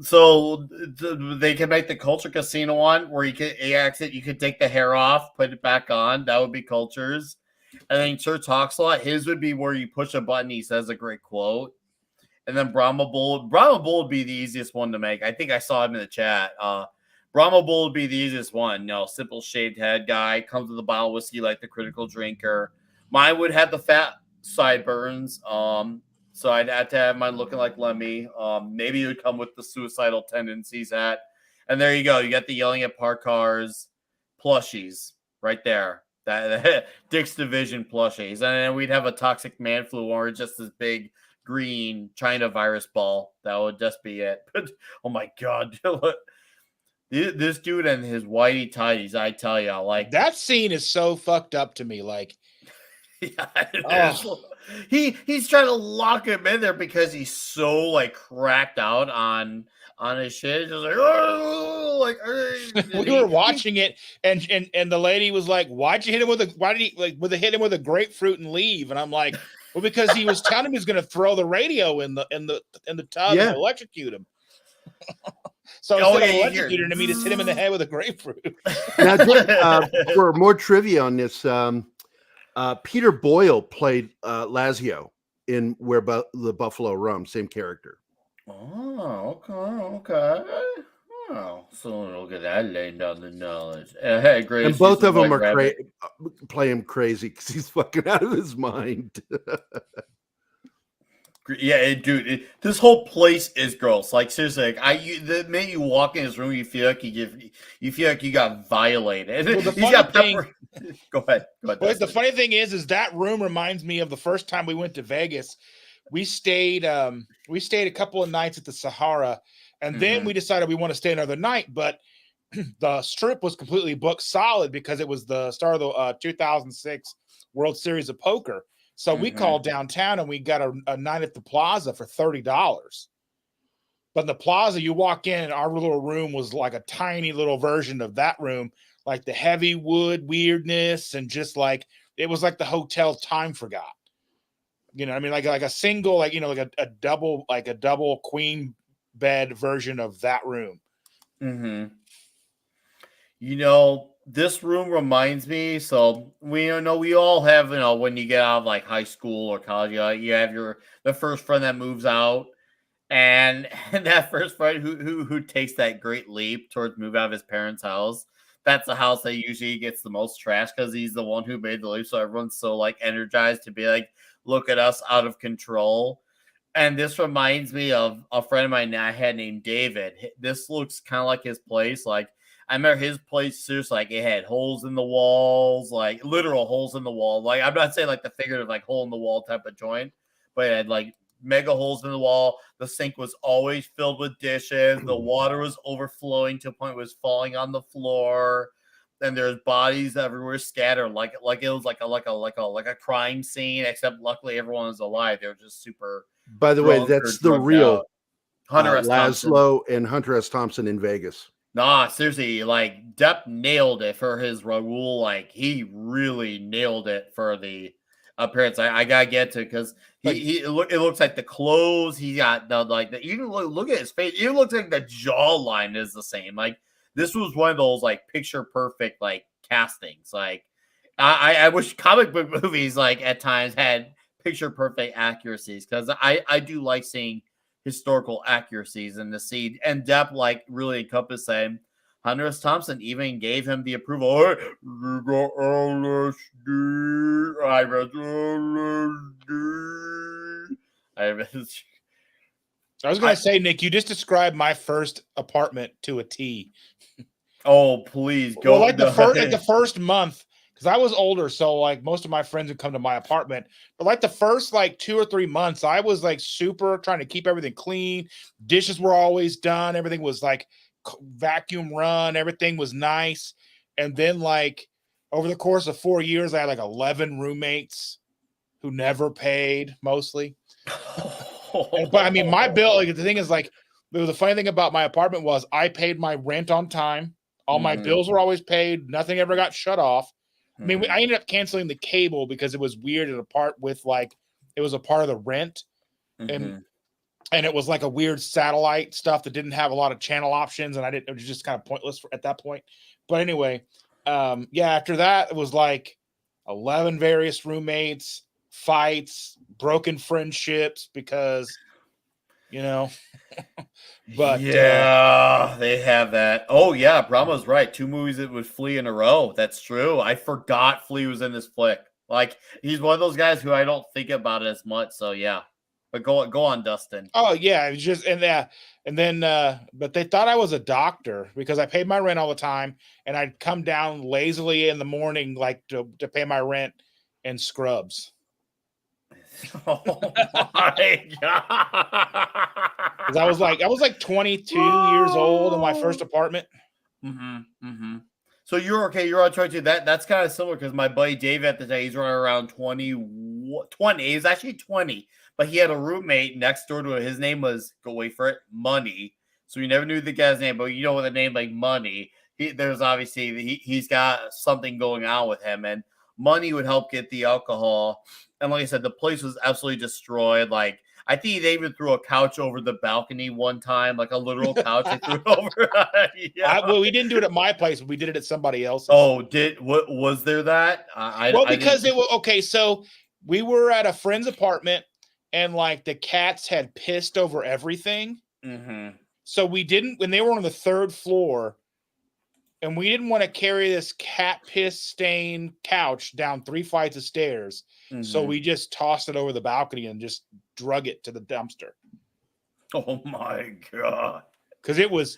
So they can make the Culture Casino one where you could exit, you could take the hair off, put it back on. That would be Cultures. And then Sir Talks a Lot. His would be where you push a button, he says a great quote. And then Brahma Bull would be the easiest one to make. I think I saw him in the chat. Brahma Bull would be the easiest one. No, simple shaved head guy, comes with a bottle of whiskey like the Critical Drinker. Mine would have the fat sideburns. So I'd have to have mine looking like Lemmy. Maybe it would come with the suicidal tendencies hat. And there you go. You got the yelling at park cars plushies right there. That Dick's Division plushies. And then we'd have a toxic man flu one or just this big green China virus ball. That would just be it. But oh my god, this dude and his whitey tighties, I tell you, like that scene is so fucked up to me. Like, yeah, he's trying to lock him in there because he's so like cracked out on his shit. Just like, oh, like we were watching it, and the lady was like, "Why'd you hit him with a? Why did he like hit him with a grapefruit and leave?" And I'm like, well, because he was telling him he's going to throw the radio in the tub and electrocute him. So instead of electrocuting him, he just hit him in the head with a grapefruit. Now, for more trivia on this, Peter Boyle played Lazio in Where the Buffalo Roam, same character. Oh, okay. Oh, so look at that laying down the knowledge. Hey, great. And both of them are play him crazy because he's fucking out of his mind. Yeah, dude, this whole place is gross. Like seriously, like the minute you walk in his room, you feel like you got violated. Well, the He's got funny thing, Go ahead. Well, the funny thing is that room reminds me of the first time we went to Vegas. We stayed a couple of nights at the Sahara, and then we decided we want to stay another night, but the Strip was completely booked solid because it was the start of the 2006 World Series of Poker. So we called downtown and we got a night at the Plaza for $30. But in the Plaza, you walk in and our little room was like a tiny little version of that room, like the heavy wood weirdness, and just like it was like the hotel time forgot. You know what I mean? Like a single, like, you know, like a double queen bed version of that room. You know, this room reminds me, so we know we all have, you know, when you get out of like high school or college, you have the first friend that moves out, and that first friend who takes that great leap towards move out of his parents' house. That's the house that usually gets the most trash because he's the one who made the leap. So everyone's so like energized to be like, look at us out of control. And this reminds me of a friend of mine that I had named David. This looks kind of like his place. Like, I remember his place, seriously, like, it had holes in the walls, like, literal holes in the wall. Like, I'm not saying, like, the figurative, like, hole in the wall type of joint, but it had, like, mega holes in the wall. The sink was always filled with dishes. The water was overflowing to a point where it was falling on the floor. And there's bodies everywhere scattered, like it was like a crime scene, except luckily everyone was alive. They were just super By the way, drunk or that's the drugged real out. Hunter S. Thompson. Laszlo and Hunter S. Thompson in Vegas. Nah, seriously, like Depp nailed it for his Raoul. Like he really nailed it for the appearance. I gotta get to because it looks like the clothes he got you look at his face. It looks like the jawline is the same. Like this was one of those like picture perfect like castings. Like I wish comic book movies like at times had picture perfect accuracies because I do like seeing historical accuracies in the scene. And Depp like really encompassed him. Hunter S. Thompson even gave him the approval. Hey, you got LSD. I read LSD. I was going to say, Nick, you just described my first apartment to a T. Oh, please go. Well, like the first month, because I was older, so like most of my friends would come to my apartment. But like the first like 2 or 3 months, I was like super trying to keep everything clean. Dishes were always done. Everything was like vacuum run. Everything was nice. And then like over the course of 4 years, I had like 11 roommates who never paid mostly. But I mean, my bill, like the thing is like, the funny thing about my apartment was I paid my rent on time. All my bills were always paid. Nothing ever got shut off. I mean, I ended up canceling the cable because it was weird and apart with like, it was a part of the rent. And it was like a weird satellite stuff that didn't have a lot of channel options. And it was just kind of pointless at that point. But anyway, after that, it was like 11 various roommates, fights, broken friendships because, you know, but yeah, they have that. Oh yeah, Brahma's right. 2 movies that would Flea in a row. That's true. I forgot Flea was in this flick. Like he's one of those guys who I don't think about as much. So yeah, but go on, Dustin. Oh yeah, it was just but they thought I was a doctor because I paid my rent all the time, and I'd come down lazily in the morning like to pay my rent and scrubs. Oh my god! I was like 22 years old in my first apartment. So you're okay. You're on 22. That's kind of similar because my buddy Dave at the time he's running around 20. He's actually 20, but he had a roommate next door to him. His name was wait for it, Money. So we never knew the guy's name, but you know with a name like Money, there's obviously he's got something going on with him, and Money would help get the alcohol. And like I said, the place was absolutely destroyed. Like I think they even threw a couch over the balcony one time, like a literal couch. They threw it over. Yeah. Well, we didn't do it at my place, but we did it at somebody else's. Oh, what was there that? Because it was okay. So we were at a friend's apartment, and like the cats had pissed over everything. So we didn't when they were on the 3rd floor. And we didn't want to carry this cat piss stained couch down 3 flights of stairs. So we just tossed it over the balcony and just drug it to the dumpster. Oh my God. Because it was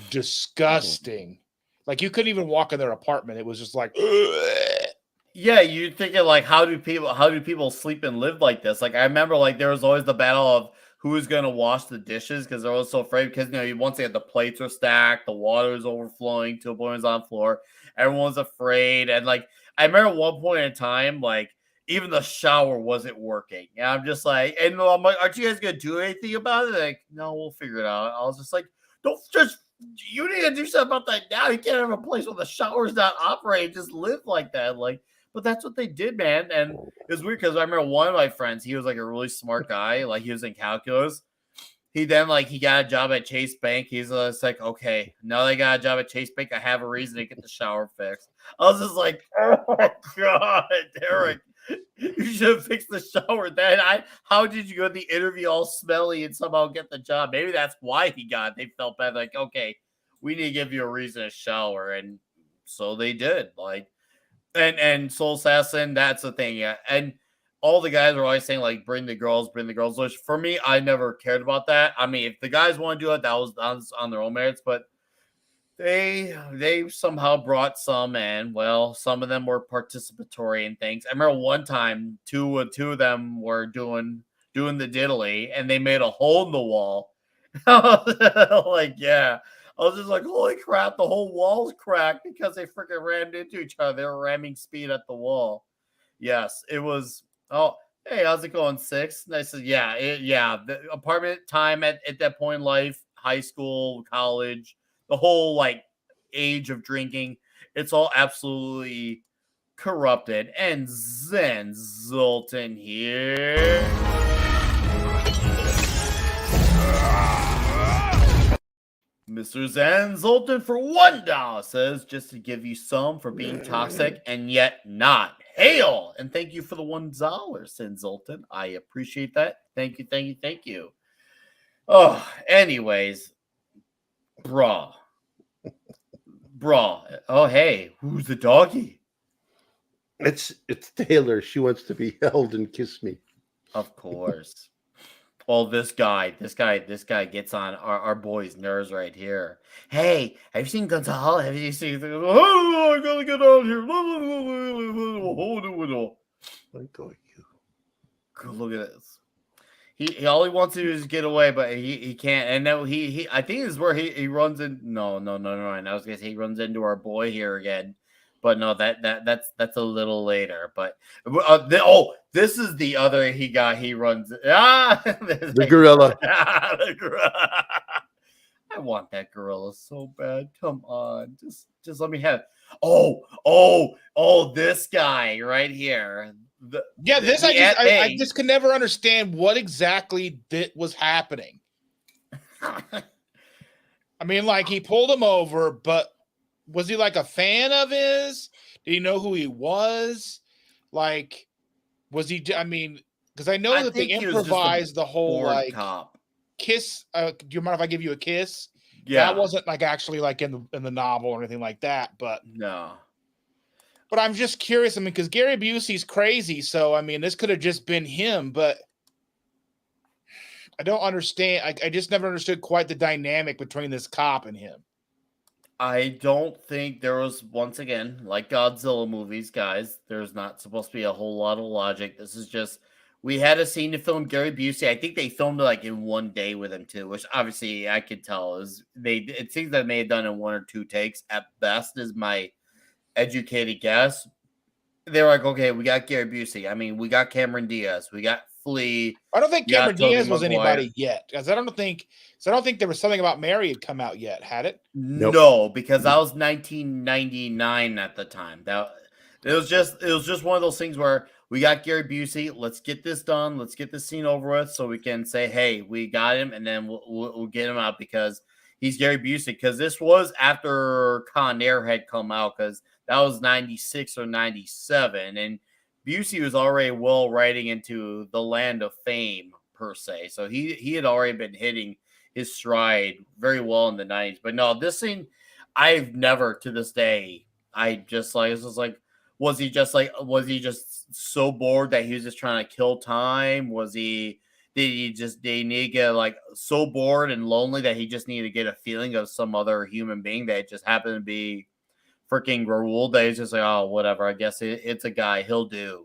disgusting. Like you couldn't even walk in their apartment. It was just like, yeah, you're thinking like, how do people sleep and live like this? Like I remember like there was always the battle of who was going to wash the dishes because they're all so afraid because, once they had the plates are stacked, the water is overflowing to a point on the floor. Everyone's afraid. And like, I remember at one point in time, like even the shower wasn't working. And I'm just like, and I'm like, aren't you guys going to do anything about it? Like, no, we'll figure it out. I was just like, you need to do something about that now. You can't have a place where the shower's not operating. Just live like that. Like, but that's what they did, man. And it was weird because I remember one of my friends, he was like a really smart guy. Like he was in calculus. He then he got a job at Chase Bank. He's like, okay, now they got a job at Chase Bank. I have a reason to get the shower fixed. I was just like, oh my God, Derek, you should have fixed the shower. How did you go to the interview all smelly and somehow get the job? Maybe that's why he got it. They felt bad. Like, okay, we need to give you a reason to shower. And so they did. Like, and Soul Assassin, that's the thing. Yeah. And all the guys are always saying like bring the girls, which for me, I never cared about that. I mean, if the guys want to do it, that was on their own merits, but they somehow brought some in. Well, some of them were participatory in things. I remember one time two of them were doing the diddly, and they made a hole in the wall. Like, yeah. I was just like, holy crap, the whole wall's cracked because they freaking rammed into each other. They were ramming speed at the wall. Yes, it was. Oh, hey, how's it going, Six? And I said, yeah, the apartment time at that point in life, high school, college, the whole like age of drinking, it's all absolutely corrupted. And Zen Zoltan here. Mr. Zen Zoltan for $1 says, just to give you some for being toxic and yet not. Hail! And thank you for the $1, Zen Zoltan. I appreciate that. Thank you. Oh, anyways. Brah. Oh, hey, who's the doggy? It's Taylor. She wants to be held and kiss me. Of course. Well, this guy gets on our boy's nerves right here. Hey, have you seen Gonzalo? Have you seen? Oh, I gotta get out of here. Look at this. He all he wants to do is get away, but he can't. And now he I think this is where he runs in. No. And I was gonna say he runs into our boy here again. But no, that's a little later. But this is the other he got. He runs The gorilla. The gorilla. I want that gorilla so bad. Come on, just let me have. This guy right here. I just could never understand what exactly was happening. I mean, like he pulled him over, but. Was he like a fan of his? Did he know who he was? Like, was he? I mean, because I know that they improvised the whole like cop. Kiss. Do you mind if I give you a kiss? Yeah, that wasn't like actually like in the novel or anything like that. But no. But I'm just curious. I mean, because Gary Busey's crazy, so I mean, this could have just been him. But I don't understand. I just never understood quite the dynamic between this cop and him. I don't think there was, once again, like Godzilla movies, guys, there's not supposed to be a whole lot of logic. This is just, we had a scene to film Gary Busey. I think they filmed it like in one day with him too, which obviously I could tell it seems that they may have done in 1 or 2 takes at best, is my educated guess. They were like, okay, we got Gary Busey. I mean, we got Cameron Diaz. We got Flea. I don't think Cameron Diaz was anybody yet, because I don't think there was something about Mary had come out yet. Had it? Nope. No, because that was 1999 at the time. It was just one of those things where we got Gary Busey. Let's get this done. Let's get this scene over with, so we can say, hey, we got him, and then we'll get him out because he's Gary Busey. Because this was after Con Air had come out, because that was 96 or 97, and Busey was already well riding into the land of fame per se. So he had already been hitting his stride very well in the 90s. But no, this scene, I've never to this day, was he just so bored that he was just trying to kill time? Did he need to get like so bored and lonely that he just needed to get a feeling of some other human being that just happened to be freaking Raoul, that he's just like, oh, whatever, I guess it's a guy, he'll do.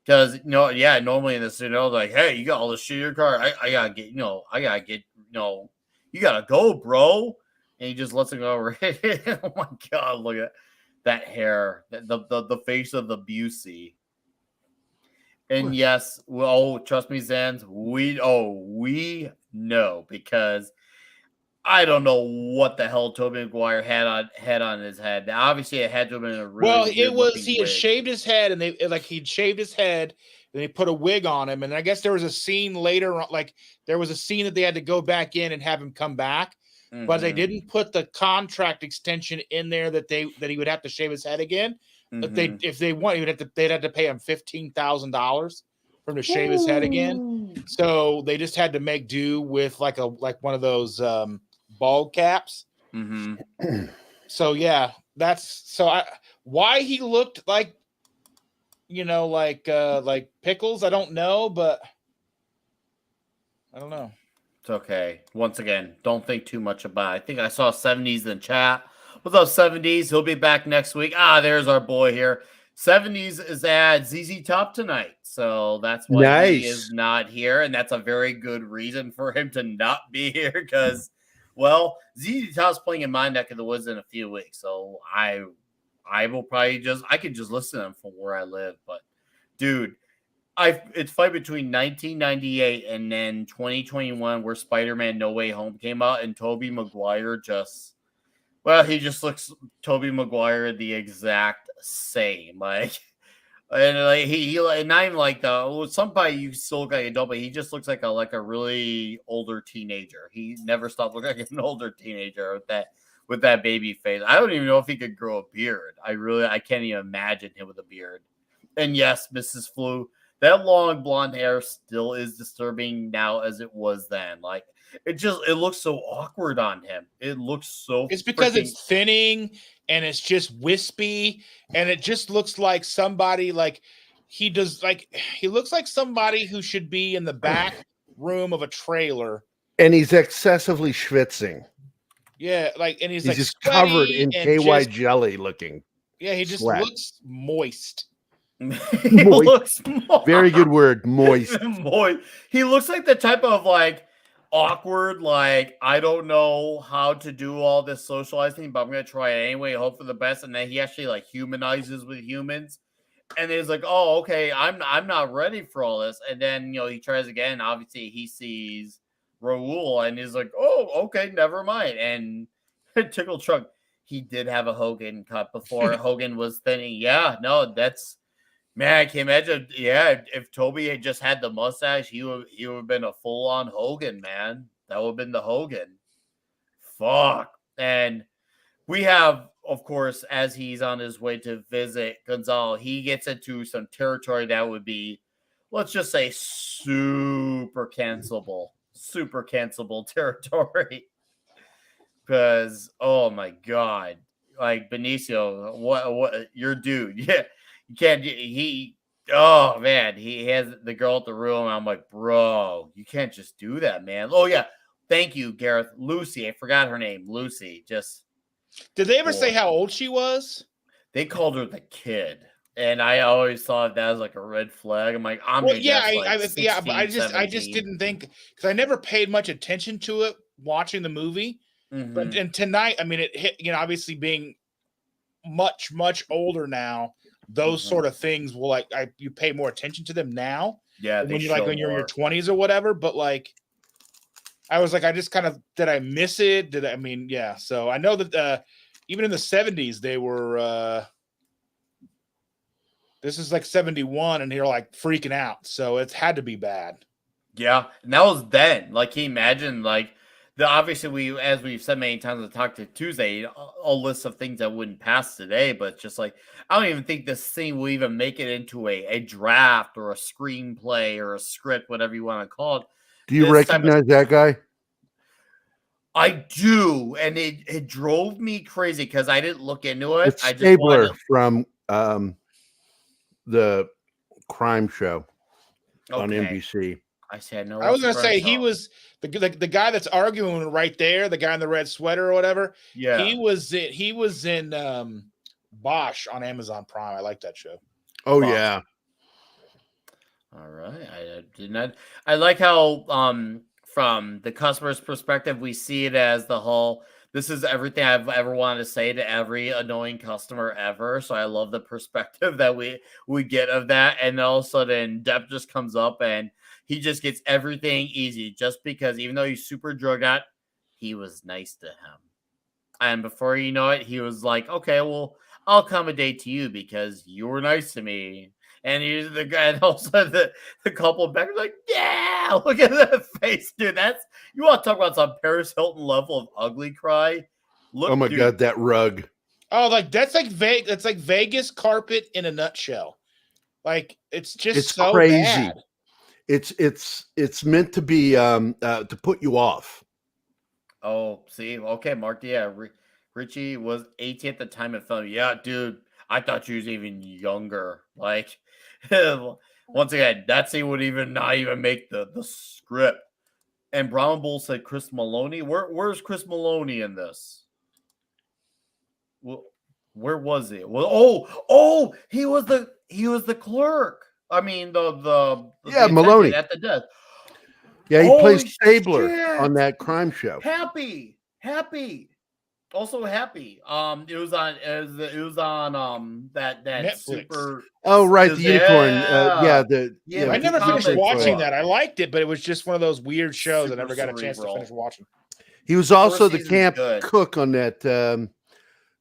Because normally in this, like, hey, you got all this shit in your car, I gotta get, you gotta go, bro. And he just lets it go over. Oh my god, look at that hair, the face of the Busey. And yes, trust me, Zans, we know, because I don't know what the hell Tobey Maguire had on his head. Now, obviously, it had to have been a really he had shaved his head, and he'd shaved his head, and they put a wig on him. And I guess there was a scene later on, like there was a scene that they had to go back in and have him come back, but they didn't put the contract extension in there that he would have to shave his head again. Mm-hmm. If they want, they'd have to pay him $15,000 for him to shave his head again. So they just had to make do with like one of those bald caps. Mm-hmm. So yeah, why he looked like like pickles. I don't know, but I don't know. It's okay. Once again, don't think too much about it. I think I saw 70s in chat. What's up, 70s? He'll be back next week. There's our boy here. 70s is at ZZ Top tonight. So that's why he is not here. And that's a very good reason for him to not be here because, well, ZZ Top's playing in my neck of the woods in a few weeks. So I will probably I could just listen to him from where I live. But, dude, it's fight between 1998 and then 2021 where Spider-Man No Way Home came out and Tobey Maguire he just looks Tobey Maguire the exact same. He not even like somebody you still look like an adult, but he just looks like a really older teenager. He never stopped looking like an older teenager with that baby face. I don't even know if he could grow a beard. I can't even imagine him with a beard. And yes, Mrs. Flu, that long blonde hair still is disturbing now as it was then. It looks so awkward on him. It looks so. It's because it's thinning and it's just wispy, and it just looks like somebody he looks like somebody who should be in the back room of a trailer. And he's excessively schwitzing. Yeah, and he's just covered in KY jelly looking. Yeah, he just looks moist. He looks moist. Very good word, moist. Moist. He looks like the type of awkward, I don't know how to do all this socializing, but I'm gonna try it anyway, hope for the best. And then he actually humanizes with humans. And he's like, oh, okay, I'm not ready for all this. And then he tries again. Obviously, he sees Raoul and he's like, oh, okay, never mind. And Tickle Truck, he did have a Hogan cut before Hogan was thinning. Yeah, no, that's. Man, I can imagine. Yeah, if Toby had just had the mustache, he would have been a full-on Hogan, man. That would have been the Hogan. Fuck. And we have, of course, as he's on his way to visit Gonzalo, he gets into some territory that would be, let's just say, super cancelable territory. Because, oh my God, Benicio, what, your dude, yeah. You can't. Oh man, he has the girl at the room. I'm like, bro, you can't just do that, man. Oh yeah, thank you, Gareth. Lucy, I forgot her name. Lucy. Did they ever say how old she was? They called her the kid, and I always thought that was a red flag. I'm like, but I just didn't think because I never paid much attention to it watching the movie. Mm-hmm. But and tonight, it hit. Obviously being much older now. Those sort of things will you pay more attention to them now. Yeah, when you're in your 20s or whatever. But I was I just kind of did I miss it? Yeah. So I know that even in the 70s they were. This is 71, and you're freaking out. So it's had to be bad. Yeah, and that was then. Can you imagine obviously as we've said many times on Talk to Tuesday, a list of things that wouldn't pass today, but just I don't even think this thing will even make it into a draft or a screenplay or a script, whatever you want to call it. Do you recognize that guy? I do, and it drove me crazy because I didn't look into it. It's Stabler from the crime show on NBC. I said no. I was gonna say he was the guy that's arguing right there, the guy in the red sweater or whatever. Yeah, he was in Bosch on Amazon Prime. I like that show. Oh Bosch. Yeah. All right, I did not. I like how from the customer's perspective, we see it as the whole. This is everything I've ever wanted to say to every annoying customer ever. So I love the perspective that we get of that. And all of a sudden, Depp just comes up and he just gets everything easy just because even though he's super drugged out, he was nice to him. And before you know it, he was like, okay, well, I'll accommodate to you because you were nice to me. And he's the guy, and also the couple back like, yeah, look at that face, dude. You want to talk about some Paris Hilton level of ugly cry? Look, oh my God, that rug. Oh, that's that's Vegas carpet in a nutshell. It's so crazy. bad. It's meant to be to put you off. Oh, see, okay, Mark. Yeah, Richie was 18 at the time of film. Yeah, dude. I thought she was even younger. Like, once again, that scene would not even make the script. And Brown Bull said Chris Maloney. Where's Chris Maloney in this? Well, where was he? Well, he was the clerk. I mean, the Maloney at the desk. Yeah, he plays Stabler shit! on that crime show. Happy. Also happy. It was on that Netflix. super. Oh, right, the unicorn. I never finished comic watching book. that. I liked it, but it was just one of those weird shows I Super never got a chance to cerebral. finish watching. He was also First the season's camp good. cook on that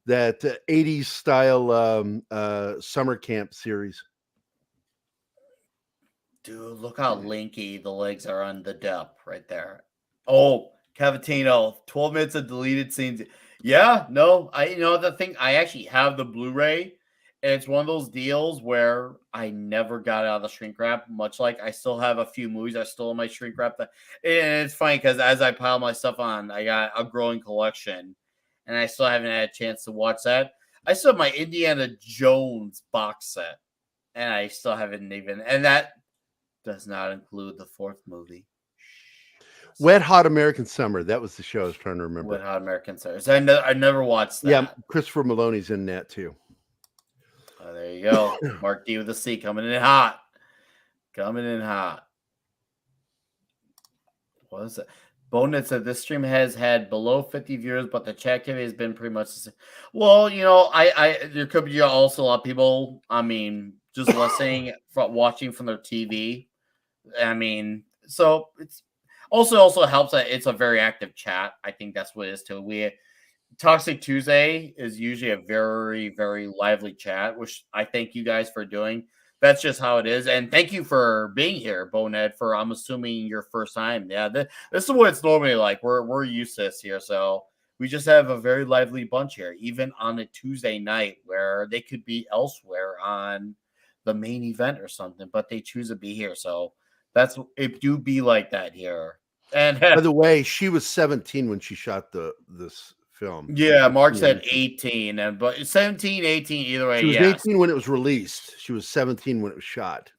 80s style summer camp series. Dude, look how linky the legs are on the Depp right there. Oh, Cavatino, 12 minutes of deleted scenes. Yeah, no, the thing, I actually have the Blu-ray, and it's one of those deals where I never got out of the shrink wrap, much like I still have a few movies I still in my shrink wrap. And it's funny because as I pile my stuff on, I got a growing collection, and I still haven't had a chance to watch that. I still have my Indiana Jones box set, and I still haven't even, and that does not include the fourth movie. Wet Hot American Summer. That was the show I was trying to remember. Wet Hot American Summer. I never watched that. Yeah, Christopher Maloney's in that too. Oh, there you go. Mark D with a C coming in hot. What is it? Bonehead said this stream has had below 50 viewers, but the chat activity has been pretty much the same. Well, there could be also a lot of people, just listening, watching from their TV. So it's also helps that it's a very active chat. I think that's what it is too. Toxic Tuesday is usually a very, very lively chat, which I thank you guys for doing. That's just how it is. And thank you for being here, Bonehead, for I'm assuming your first time. Yeah, this is what it's normally like. We're used to this here. So we just have a very lively bunch here, even on a Tuesday night where they could be elsewhere on the main event or something, but they choose to be here. So it do be like that here. And by the way, she was 17 when she shot this film. Yeah, Mark said 18, but 17, 18, either way. She was 18 when it was released. She was 17 when it was shot.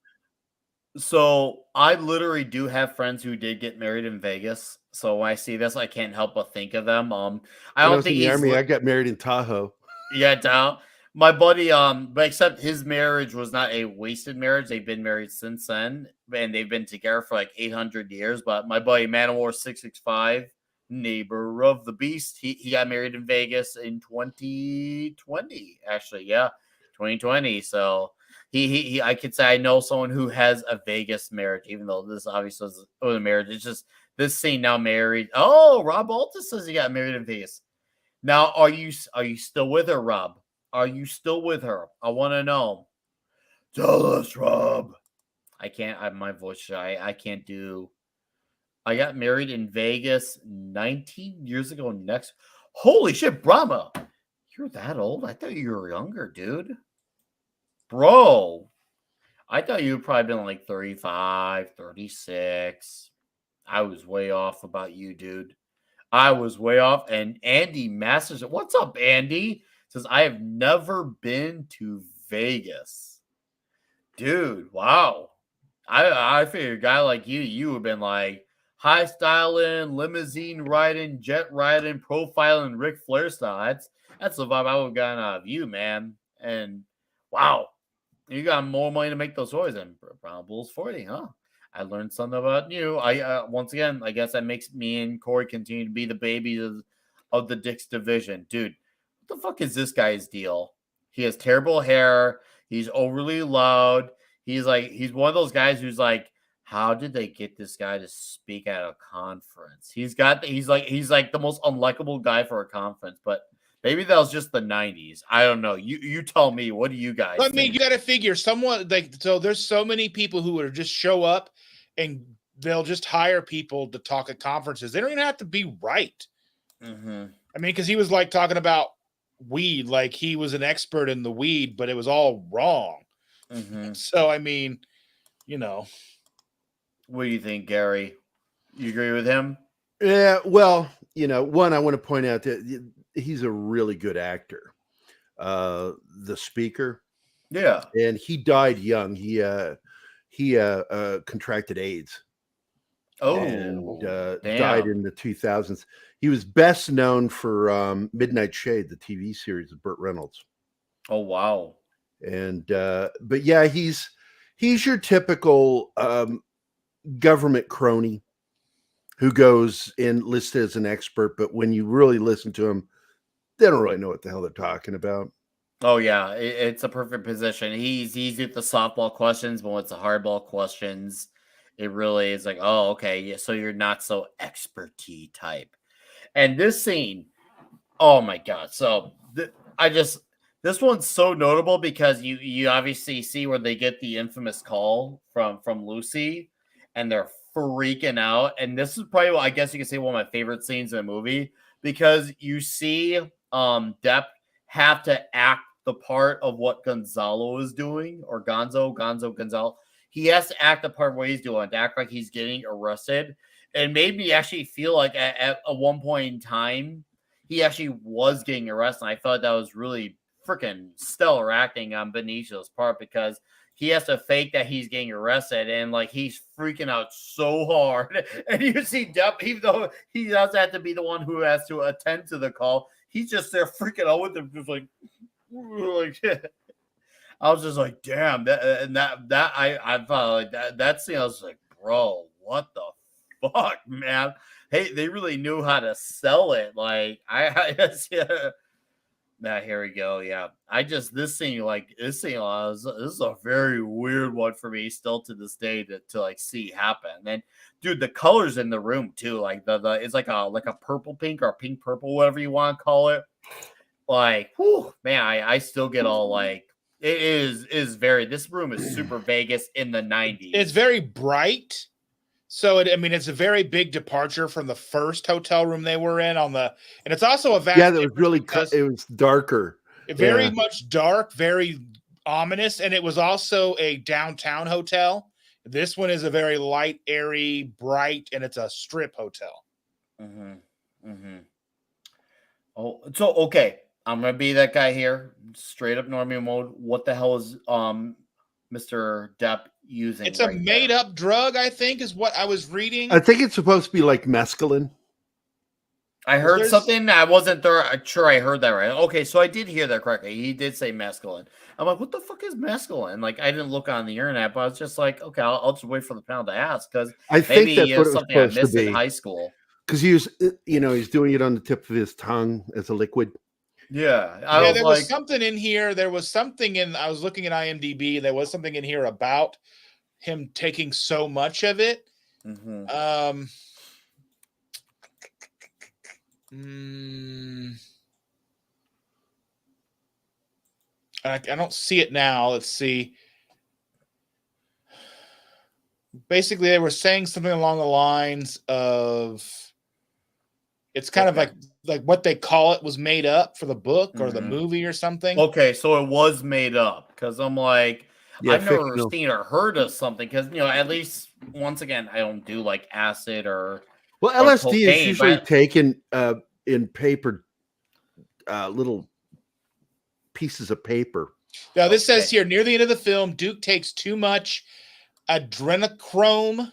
So I literally do have friends who did get married in Vegas. So when I see this, I can't help but think of them. I don't think in the Army. I got married in Tahoe. Yeah, down. My buddy, but except his marriage was not a wasted marriage. They've been married since then, and they've been together for like 800 years. But my buddy, Manowar 665, neighbor of the beast, he got married in Vegas in 2020. Actually, yeah, 2020. So he I could say I know someone who has a Vegas marriage, even though this obviously was a marriage. It's just this scene now married. Oh, Rob Altus says he got married in Vegas. Now, are you still with her, Rob? Are you still with her? I want to know. Tell us, Rob. I can't. My voice shy. I can't do. I got married in Vegas 19 years ago. Next, holy shit, Brahma! You're that old? I thought you were younger, dude. Bro, I thought you would probably been like 35, 36. I was way off about you, dude. I was way off. And Andy Masters, what's up, Andy? Says, I have never been to Vegas. Dude, wow. I figured a guy like you would have been like high styling, limousine riding, jet riding, profiling Ric Flair style. That's the vibe I would have gotten out of you, man. And wow, you got more money to make those toys than Brown Bull's 40, huh? I learned something about you. Once again, I guess that makes me and Corey continue to be the babies of the Dicks division. Dude, what the fuck is this guy's deal? He has terrible hair. He's overly loud. He's one of those guys who's like, how did they get this guy to speak at a conference? He's like the most unlikable guy for a conference, but maybe that was just the 90s. I don't know. You tell me. What do you guys think? You got to figure someone so there's so many people who would just show up and they'll just hire people to talk at conferences. They don't even have to be right. Mm-hmm. Because he was like talking about weed, like he was an expert in the weed, but it was all wrong. Mm-hmm. So, what do you think, Gary? You agree with him? Yeah, well, one, I want to point out that he's a really good actor. the speaker, Yeah. and he died young. He contracted AIDS and died Damn. in the 2000s. He was best known for Midnight Shade, the TV series of Burt Reynolds. Oh wow. And but yeah, he's your typical government crony who goes in listed as an expert, but when you really listen to him, they don't really know what the hell they're talking about. Oh yeah, it's a perfect position. He's easy with the softball questions, but when it's the hardball questions, it really is like, oh, okay, yeah. So you're not so experty type. And this scene, oh my god. So this one's so notable because you obviously see where they get the infamous call from Lucy, and they're freaking out. And this is probably, I guess you could say, one of my favorite scenes in the movie because you see Depp have to act the part of what Gonzalo is doing, or Gonzalo. He has to act the part of what he's doing, to act like he's getting arrested. And made me actually feel like at one point in time, he actually was getting arrested. And I thought that was really freaking stellar acting on Benicio's part because he has to fake that he's getting arrested and like he's freaking out so hard. And you see Depp, even though he does have to be the one who has to attend to the call, he's just there freaking out with him, just like I was just like, damn, I thought like that scene. I was like, bro, what the fuck, man? Hey, they really knew how to sell it. Like yeah. Now here we go. Yeah, this scene, this is a very weird one for me still to this day to like see happen. And dude, the colors in the room too, like the it's like a purple pink or pink purple, whatever you want to call it. Like, whew, man, I still get all like it is very. This room is super Vegas in the 90s. It's very bright. So it's a very big departure from the first hotel room they were in and it's also a vast. Yeah, that was really it was darker. Very much dark, very ominous, and it was also a downtown hotel. This one is a very light, airy, bright, and it's a strip hotel. Oh, so okay. I'm gonna be that guy here, straight up normie mode. What the hell is Mr. Depp using? It's a made-up drug, I think, is what I was reading. I think it's supposed to be like mescaline. I heard something. I wasn't sure I heard that right. Okay, so I did hear that correctly. He did say mescaline. I'm like, what the fuck is mescaline? Like, I didn't look on the internet, but I was just like, okay, I'll just wait for the panel to ask because I think maybe that's what it was something I supposed to missed be. in high school. Because he was, he's doing it on the tip of his tongue as a liquid. Yeah, there was something in here. There was something I was looking at IMDb. There was something in here about him taking so much of it. I don't see it now. Let's see. Basically, they were saying something along the lines of it's kind of like what they call it was made up for the book or the movie or something. Okay, so it was made up because I'm like, I've never seen or heard of something because at least once again, I don't do like acid or LSD cocaine, is usually taken in paper, little pieces of paper. Now this says here near the end of the film, Duke takes too much adrenochrome.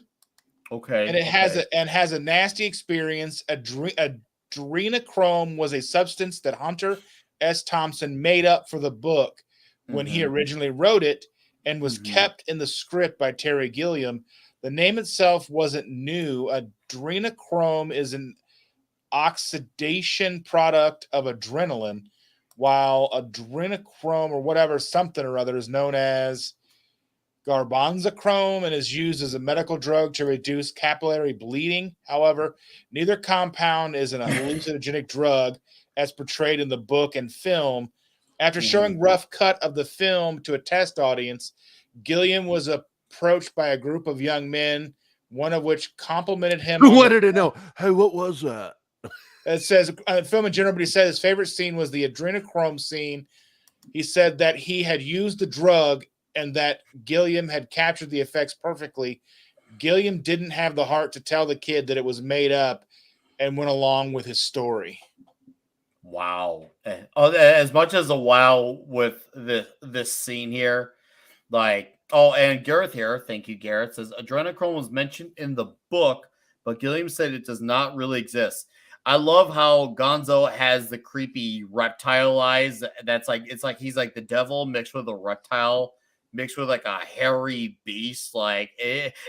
Okay. And it has a nasty experience. Adrenochrome was a substance that Hunter S. Thompson made up for the book when he originally wrote it and was kept in the script by Terry Gilliam. The name itself wasn't new. Adrenochrome is an oxidation product of adrenaline, while adrenochrome or whatever, something or other, is known as garbanzachrome and is used as a medical drug to reduce capillary bleeding. However, neither compound is a hallucinogenic drug as portrayed in the book and film. After showing rough cut of the film to a test audience, Gilliam was approached by a group of young men, one of which complimented him. Who wanted to know, hey, what was that? It says, film in general, but he said his favorite scene was the adrenochrome scene. He said that he had used the drug and that Gilliam had captured the effects perfectly. Gilliam didn't have the heart to tell the kid that it was made up and went along with his story. Wow. As much as a wow with this scene here, like, oh, and Gareth here, thank you, Gareth, says adrenochrome was mentioned in the book, but Gilliam said it does not really exist. I love how Gonzo has the creepy reptile eyes. That's like, it's like he's like the devil mixed with a reptile, mixed with like a hairy beast. Like,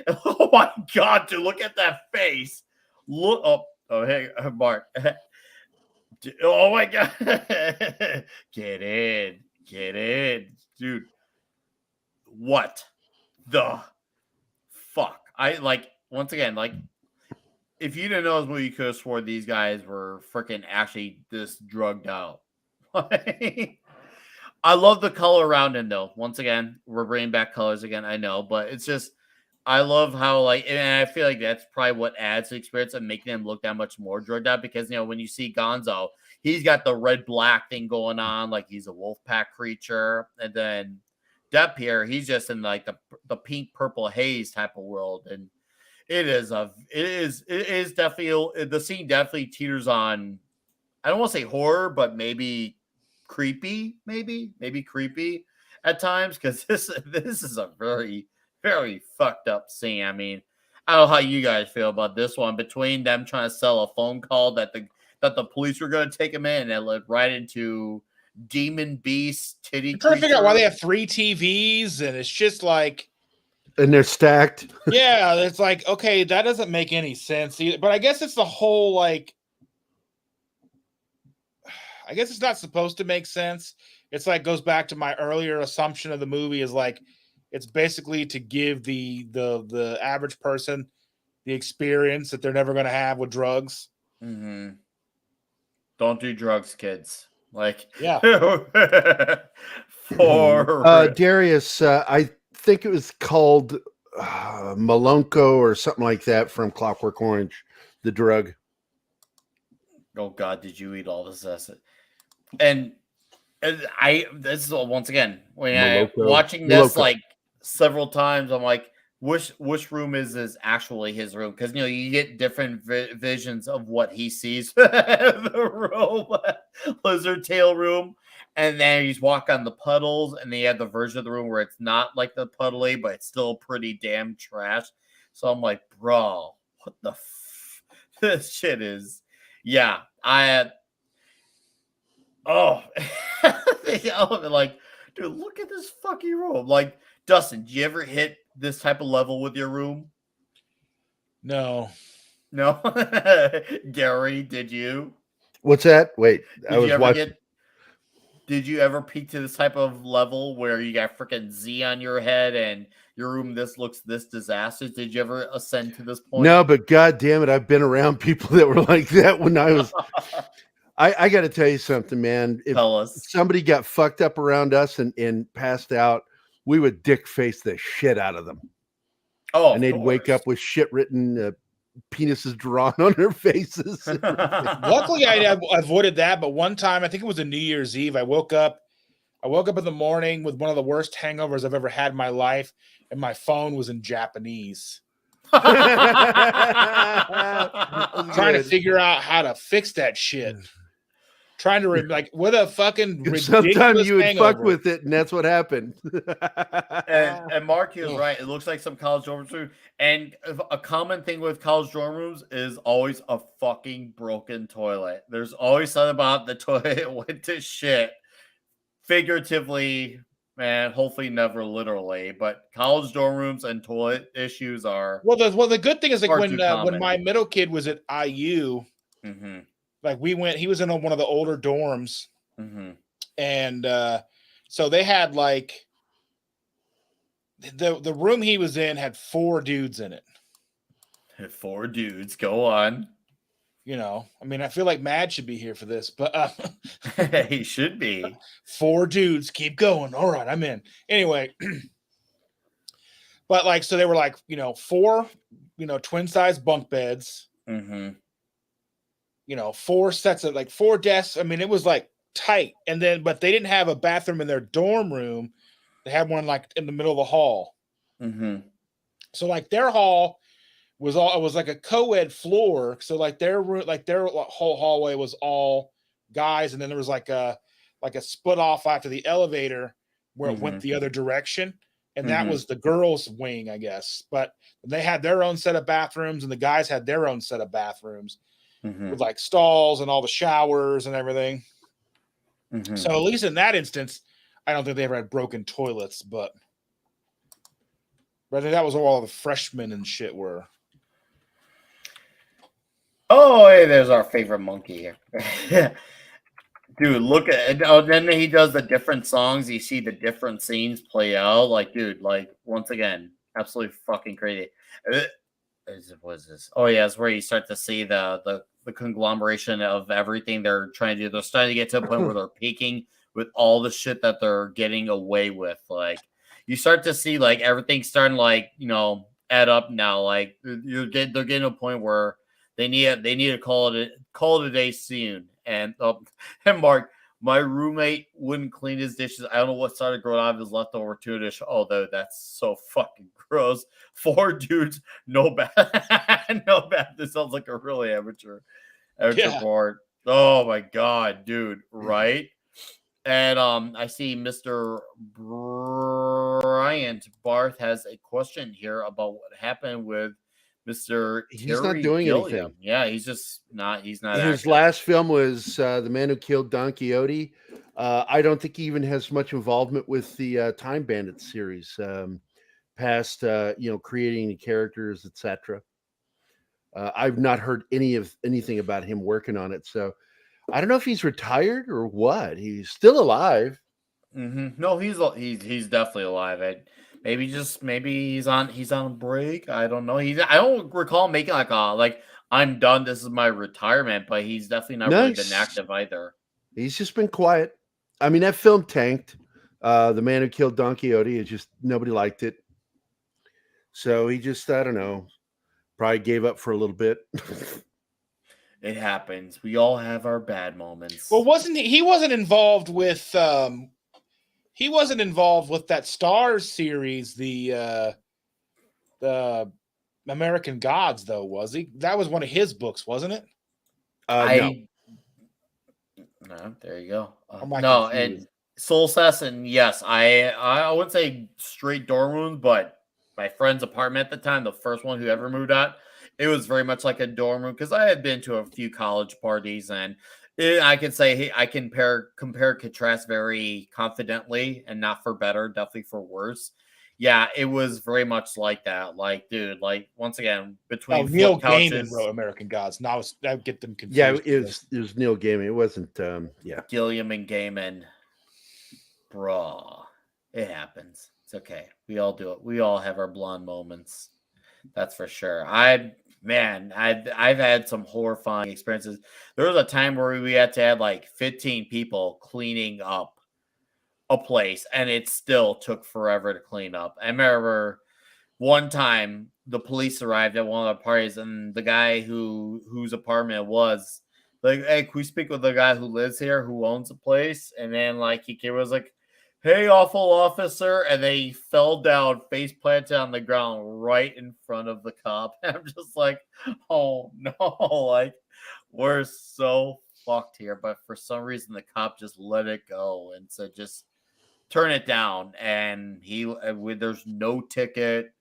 oh my god, dude, look at that face. Look, oh, hey, Mark. Oh my god. Get in, dude. What the fuck? I like, once again, like, if you didn't know this movie, you could have swore these guys were freaking actually this drugged out. I love the color around him though. Once again, we're bringing back colors again. I know, but it's just, I love how, like, and I feel like that's probably what adds to the experience and making him look that much more drugged out, because when you see Gonzo, he's got the red black thing going on, like he's a wolf pack creature, and then Depp here, he's just in like the pink purple haze type of world, and it is definitely, the scene definitely teeters on, I don't want to say horror, but maybe creepy, maybe creepy at times, because this is a very, very fucked up scene. I mean, I don't know how you guys feel about this one, between them trying to sell a phone call that the police were going to take him in, and it led right into demon beast titty. I'm trying to figure out why they have 3 TVs, and it's just like, And they're stacked. yeah, it's like, okay, that doesn't make any sense either. But I guess it's the whole, like, I guess it's not supposed to make sense. It's like, goes back to my earlier assumption of the movie, is like, it's basically to give the average person the experience that they're never going to have with drugs. Mm-hmm. Don't do drugs, kids. Like, yeah. Darius, I think it was called Malonco or something like that from Clockwork Orange, the drug. Oh God, did you eat all this acid? And this is once again, when I'm watching this like several times, I'm like, which room is actually his room? Because you get different visions of what he sees. The room, lizard tail room, and then you just walk on the puddles, and then you have the version of the room where it's not like the puddly, but it's still pretty damn trash. So I'm like, bro, what the this shit is? Yeah, oh, like, dude, look at this fucking room. Like, Dustin, do you ever hit this type of level with your room? No. Gary, did you? What's that? Wait, I was watching. Did you ever peek to this type of level where you got freaking Z on your head and your room looks this disastrous? Did you ever ascend to this point? No, but God damn it, I've been around people that were like that when I was. I got to tell you something, man. If somebody got fucked up around us and passed out, we would dick face the shit out of them. Oh, and they'd wake up with shit written, penises drawn on their faces. Luckily, I avoided that. But one time, I think it was a New Year's Eve, I woke up in the morning with one of the worst hangovers I've ever had in my life, and my phone was in Japanese. Trying to figure out how to fix that shit. Trying to like, what a fucking ridiculous sometimes you would hangover. fuck with it, and that's what happened. and Mark is right. It looks like some college dorm room. And a common thing with college dorm rooms is always a fucking broken toilet. There's always something about the toilet went to shit. Figuratively, man, hopefully never literally, but college dorm rooms and toilet issues are well. The good thing is, like, when my middle kid was at IU, like, he was in one of the older dorms, and so they had like the room he was in had 4 dudes in it. 4 dudes, go on. I mean, I feel like Mad should be here for this, but he should be. 4 dudes, keep going. All right, I'm in. Anyway, but like, so they were like, 4, twin size bunk beds. 4 sets of like 4 desks. I mean, it was like tight. And then, but they didn't have a bathroom in their dorm room. They had one like in the middle of the hall. So like their hall was like a co-ed floor. So like their room, like their whole hallway was all guys, and then there was like a split off after the elevator where it went the other direction, and that was the girls' wing, I guess. But they had their own set of bathrooms, and the guys had their own set of bathrooms with like stalls and all the showers and everything. So at least in that instance, I don't think they ever had broken toilets, but I think that was where all the freshmen and shit were. Oh, hey, there's our favorite monkey here. Dude, look at then he does the different songs. You see the different scenes play out. Like, dude, like once again, absolutely fucking crazy. What is this? Oh yeah, it's where you start to see the conglomeration of everything they're trying to do. They're starting to get to a point where they're peaking with all the shit that they're getting away with. Like, you start to see like everything starting like add up now. Like they're getting to a point where they need to call it a day soon. And Mark, my roommate wouldn't clean his dishes. I don't know what started growing out of his leftover tuna dish. Although that's so fucking gross. 4 dudes, no bad, no bad. This sounds like a really amateur board. Oh my god, dude! Right? And I see Mr. Bryant Barth has a question here about what happened with Mr. He's Terry not doing Gilliam. anything. Yeah, he's just not. He's not. His active. last film was The Man Who Killed Don Quixote. I don't think he even has much involvement with the Time Bandits series, past creating the characters, etc. I've not heard anything about him working on it, so I don't know if he's retired or what. He's still alive. No, he's definitely alive. Maybe he's on a break. I don't know. I don't recall making like I'm done. This is my retirement, but he's definitely not really been active either. He's just been quiet. I mean, that film tanked. The Man Who Killed Don Quixote. It just nobody liked it, so he just I don't know. Probably gave up for a little bit. It happens. We all have our bad moments. Well, he wasn't involved with that Stars series, the American Gods, though, was he? That was one of his books, wasn't it? No, there you go. No, and Soul Assassin, yes. I wouldn't say straight dorm room, but my friend's apartment at the time, the first one who ever moved out, it was very much like a dorm room because I had been to a few college parties, and I can say I can compare contrast very confidently, and not for better, definitely for worse. Yeah, it was very much like that. Like, dude, like once again, between Neil Gaiman wrote American Gods. Now I get them confused. Yeah, it was Neil Gaiman. It wasn't. Gilliam and Gaiman, bro. It happens. It's okay. We all do it. We all have our blonde moments. That's for sure. I've had some horrifying experiences. There was a time where we had to have like 15 people cleaning up a place, and it still took forever to clean up. I remember one time the police arrived at one of the parties, and the guy whose apartment it was like, "Hey, can we speak with the guy who lives here, who owns the place?" And then like he was like, "Hey, awful officer," and they fell down, face planted on the ground right in front of the cop. And I'm just like, oh no, like we're so fucked here. But for some reason, the cop just let it go and said, "Just turn it down." And there's no ticket,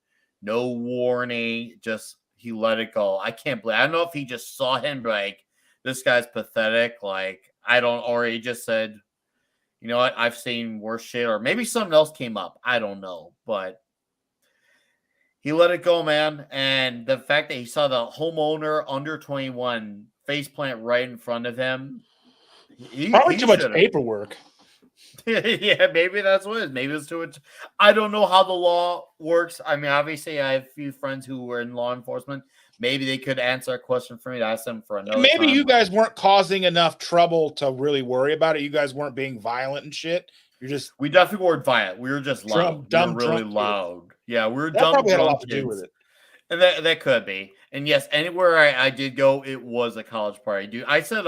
no warning, just he let it go. I can't believe. I don't know if he just saw him like, this guy's pathetic. Like or he just said, "You know what? I've seen worse shit," or maybe something else came up. I don't know, but he let it go, man. And the fact that he saw the homeowner under 21 faceplant right in front of him, probably too much paperwork. Yeah, maybe that's what it is. Maybe it's too much. I don't know how the law works. I mean, obviously, I have a few friends who were in law enforcement. Maybe they could answer a question for me to ask them for another Maybe time. you guys weren't causing enough trouble to really worry about it. You guys weren't being violent and shit. We definitely weren't violent. We were just loud. Dumb, we were really loud. Kids. Yeah, we were that dumb. Probably had a lot to kids. do with it. And that could be. And yes, anywhere I did go, it was a college party. Dude, I said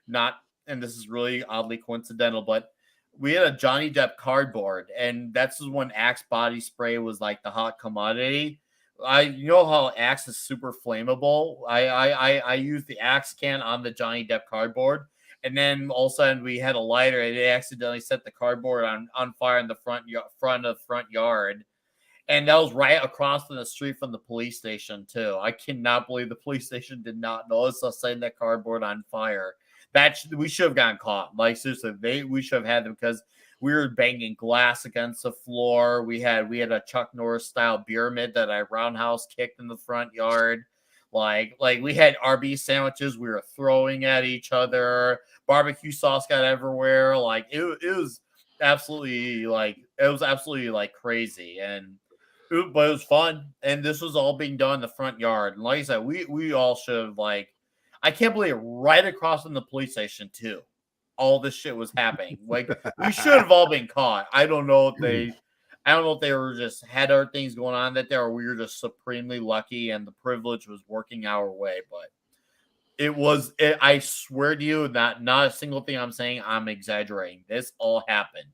not, and this is really oddly coincidental, but we had a Johnny Depp cardboard, and that's when Axe body spray was like the hot commodity. You know how Axe is super flammable. I used the Axe can on the Johnny Depp cardboard, and then all of a sudden we had a lighter, and it accidentally set the cardboard on fire in the front of the front yard. And that was right across the street from the police station, too. I cannot believe the police station did not notice us setting that cardboard on fire. We should have gotten caught. Like, seriously, we should have had them because we were banging glass against the floor. We had a Chuck Norris style pyramid that I roundhouse kicked in the front yard. Like we had RB sandwiches we were throwing at each other. Barbecue sauce got everywhere. Like it was absolutely crazy. But it was fun, and this was all being done in the front yard. And like I said, we all should have I can't believe right across from the police station too. All this shit was happening. Like we should have all been caught. I don't know if they were just had other things going on that day, or we were just supremely lucky and the privilege was working our way. But I swear to you, not a single thing I'm saying I'm exaggerating. This all happened.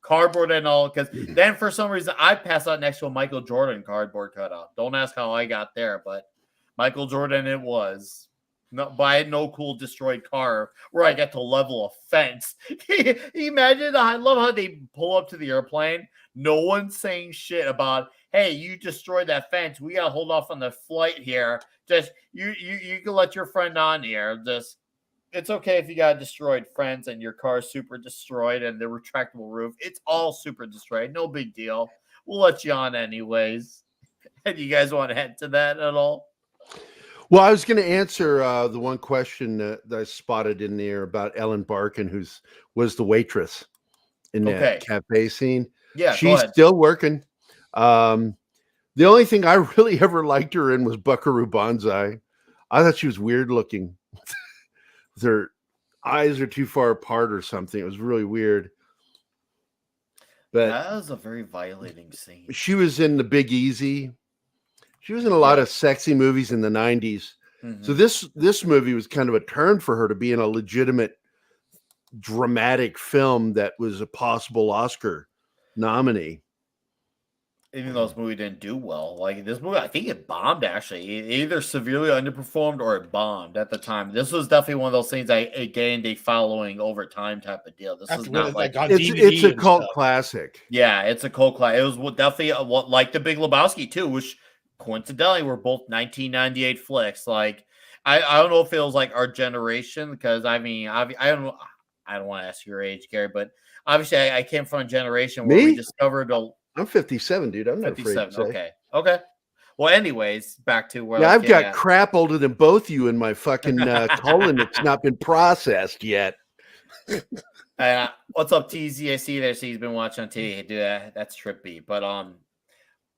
Cardboard and all, because then for some reason I passed out next to a Michael Jordan cardboard cutout. Don't ask how I got there, but Michael Jordan it was. No, but I had no cool destroyed car where I got to level a fence. Imagine, I love how they pull up to the airplane. No one's saying shit about, hey, you destroyed that fence. We gotta hold off on the flight here. Just you can let your friend on here. Just it's okay if you got a destroyed fence and your car's super destroyed and the retractable roof. It's all super destroyed. No big deal. We'll let you on anyways. And you guys want to head to that at all? Well, I was going to answer the one question that I spotted in there about Ellen Barkin, was the waitress in that cafe scene. Yeah, she's still working. The only thing I really ever liked her in was Buckaroo Banzai. I thought she was weird looking. Her eyes are too far apart or something. It was really weird. But that was a very violating scene. She was in The Big Easy. She was in a lot of sexy movies in the 90s. Mm-hmm. So this movie was kind of a turn for her to be in a legitimate dramatic film that was a possible Oscar nominee. Even though this movie didn't do well. Like this movie, I think it bombed actually. It either severely underperformed or it bombed at the time. This was definitely one of those things that gained a following over time type of deal. This is not like on DVD. It's a cult classic. Yeah, it's a cult classic. It was definitely like The Big Lebowski too, which coincidentally were both 1998 flicks. Like I don't know if it was like our generation, because I mean I don't want to ask your age, Gary, but obviously I came from a generation where we discovered I'm 57, dude. I'm not 57. Afraid to say. Okay. Well, anyways, back to where I've got crap older than both you in my fucking colon that's not been processed yet. What's up, TZ? I see there. So he's been watching on TV. Dude, that's trippy. But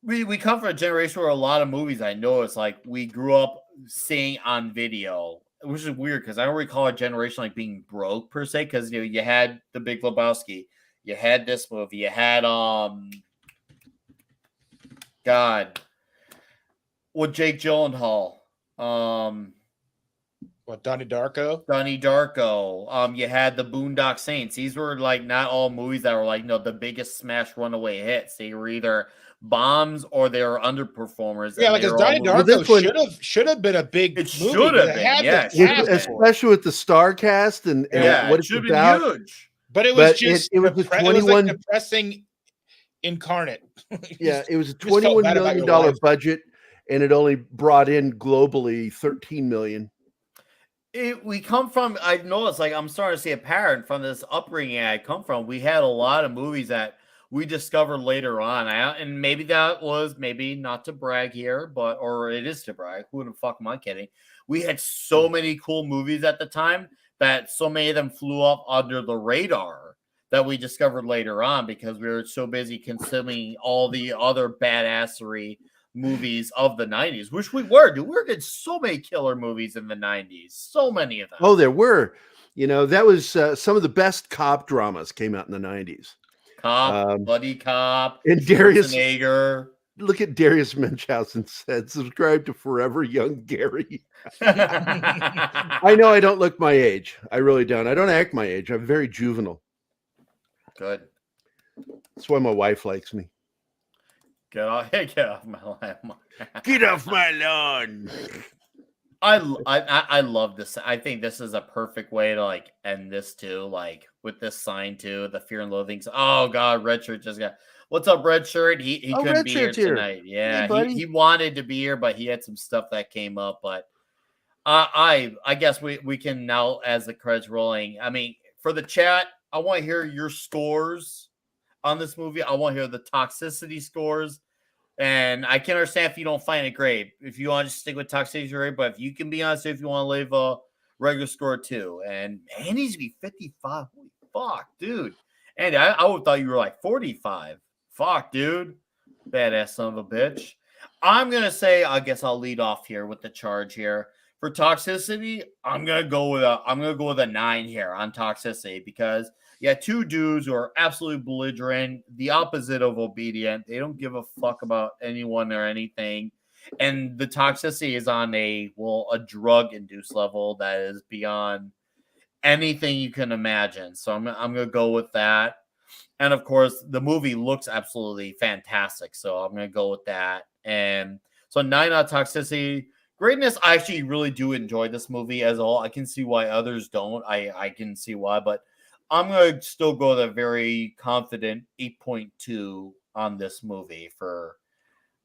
we come from a generation where a lot of movies I know it's like we grew up seeing on video, which is weird because I don't recall a generation like being broke per se. Because you had The Big Lebowski, you had this movie, you had Jake Gyllenhaal, Donnie Darko? Donnie Darko. You had the Boondock Saints. These were like not all movies that were like the biggest smash runaway hits. They were either bombs or they were underperformers. Yeah, like Donnie Darko should have been a big movie. Should have been, yeah, especially with the star cast and what it should have been huge. But it was it was a 21 depressing incarnate. Yeah, it was a $21 million budget, and it only brought in globally $13 million. We come from, I know it's like I'm starting to see a pattern from this upbringing I come from. We had a lot of movies that we discovered later on, and maybe that was not to brag here, or it is to brag. Who the fuck am I kidding? We had so many cool movies at the time that so many of them flew up under the radar that we discovered later on because we were so busy consuming all the other badassery movies of the 90s, which we were. Dude, we were getting so many killer movies in the 90s. So many of them. Oh, there were. That was some of the best cop dramas came out in the 90s. Buddy Cop, and Darius Schwarzenegger. Look at Darius Munchausen said, subscribe to Forever Young Gary. I know I don't look my age. I really don't. I don't act my age. I'm very juvenile. Good. That's why my wife likes me. Get off my lawn. Get off my lawn. I love this. I think this is a perfect way to like end this too, like with this sign too, the Fear and Loathing. Oh God, Red Shirt just got. What's up, Red Shirt? He Oh, couldn't Red be here Shirt's here. tonight. Hey, Yeah, buddy. he wanted to be here, but he had some stuff that came up. But I guess we can now, as the credits rolling. I mean, for the chat, I want to hear your scores on this movie. I want to hear the toxicity scores. And I can understand if you don't find it great. If you want to just stick with toxicity rate, but if you can be honest, if you want to leave a regular score too. And man, it needs to be 55. Holy fuck, dude. And I would thought you were like 45. Fuck, dude. Badass son of a bitch. I'm gonna say, I guess I'll lead off here with the charge here. For toxicity, I'm gonna go with a 9 here on toxicity because two dudes who are absolutely belligerent, the opposite of obedient. They don't give a fuck about anyone or anything. And the toxicity is on a drug-induced level that is beyond anything you can imagine. So I'm gonna go with that. And of course, the movie looks absolutely fantastic. So I'm gonna go with that. And so 9 on toxicity. Greatness, I actually really do enjoy this movie as a whole. I can see why others don't. I can see why, but I'm going to still go with a very confident 8.2 on this movie for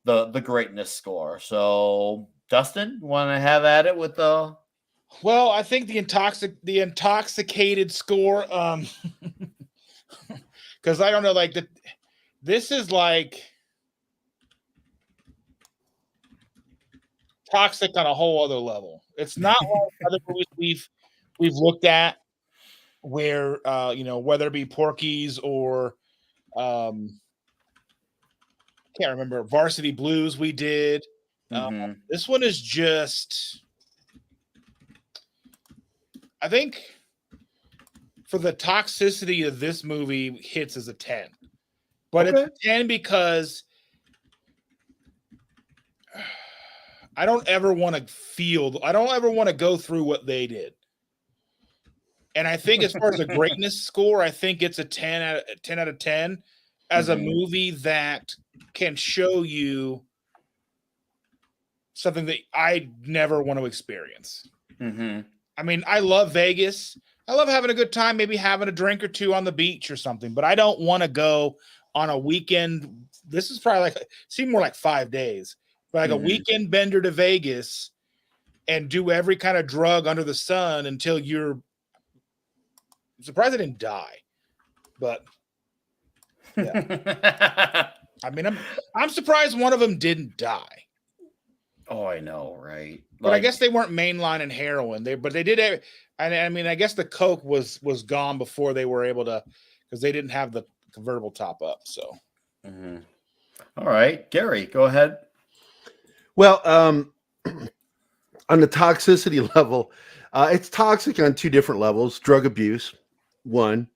the greatness score. So, Dustin, you want to have at it with the... Well, I think the intoxicated score, because I don't know, like this is like toxic on a whole other level. It's not like other movies we've looked at where whether it be Porky's or can't remember, Varsity Blues we did. This one is just, I think for the toxicity of this movie hits as a 10. But it's a 10 because I don't ever want to go through what they did. And I think as far as a greatness score, I think it's a 10 out of 10 as a movie that can show you something that I never want to experience. I mean, I love Vegas. I love having a good time, maybe having a drink or two on the beach or something, but I don't want to go on a weekend. This is probably seem more like 5 days, but like a weekend bender to Vegas and do every kind of drug under the sun until I'm surprised I didn't die, but yeah. I mean, I'm surprised one of them didn't die. Oh, I know, right? But I guess they weren't mainlining heroin. They did. I mean, I guess the coke was gone before they were able to, because they didn't have the convertible top up. So, all right, Gary, go ahead. Well, on the toxicity level, it's toxic on 2 different levels: drug abuse, 1,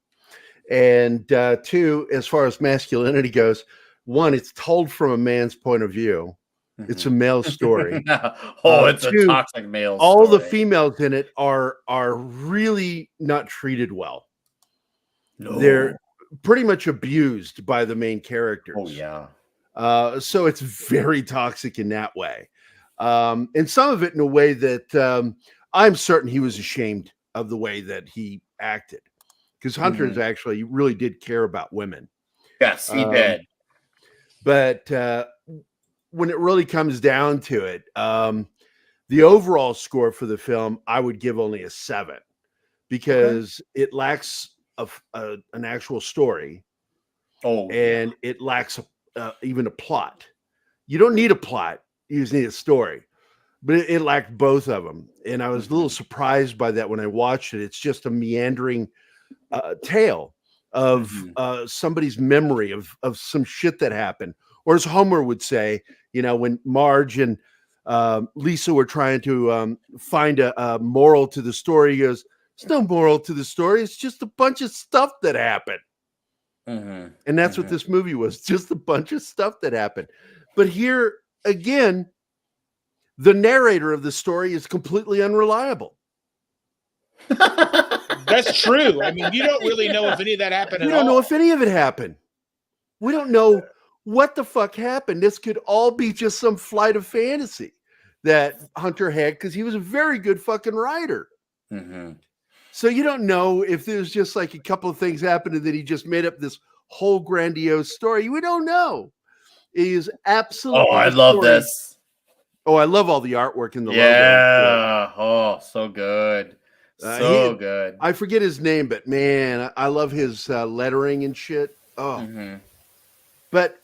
and 2, as far as masculinity goes. 1, it's told from a man's point of view. It's a male story. It's 2, a toxic male story. All the females in it are really not treated well. No. They're pretty much abused by the main characters. Oh, yeah. So it's very toxic in that way. And some of it in a way that I'm certain he was ashamed of the way that he acted. Because Hunter's actually really did care about women. Yes, he did. But when it really comes down to it, the overall score for the film, I would give only a 7 because it lacks an actual story. And it lacks even a plot. You don't need a plot. You just need a story. But it lacked both of them. And I was a little surprised by that when I watched it. It's just a meandering tale of somebody's memory of some shit that happened. Or as Homer would say, when Marge and Lisa were trying to find a moral to the story, he goes, "There's no moral to the story. It's just a bunch of stuff that happened." And that's what this movie was, just a bunch of stuff that happened. But here, again, the narrator of the story is completely unreliable. That's true. I mean, you don't really know if any of that happened at all. We don't know if any of it happened. We don't know what the fuck happened. This could all be just some flight of fantasy. that Hunter had because he was a very good fucking writer. Mm-hmm. So you don't know if there's just like a couple of things happened and that he just made up this whole grandiose story. We don't know. He is absolutely. Oh, I love this. Oh, I love all the artwork in the logo. Yeah. Oh, so good. So good. I forget his name, but man, I love his lettering and shit. Oh, Mm-hmm. but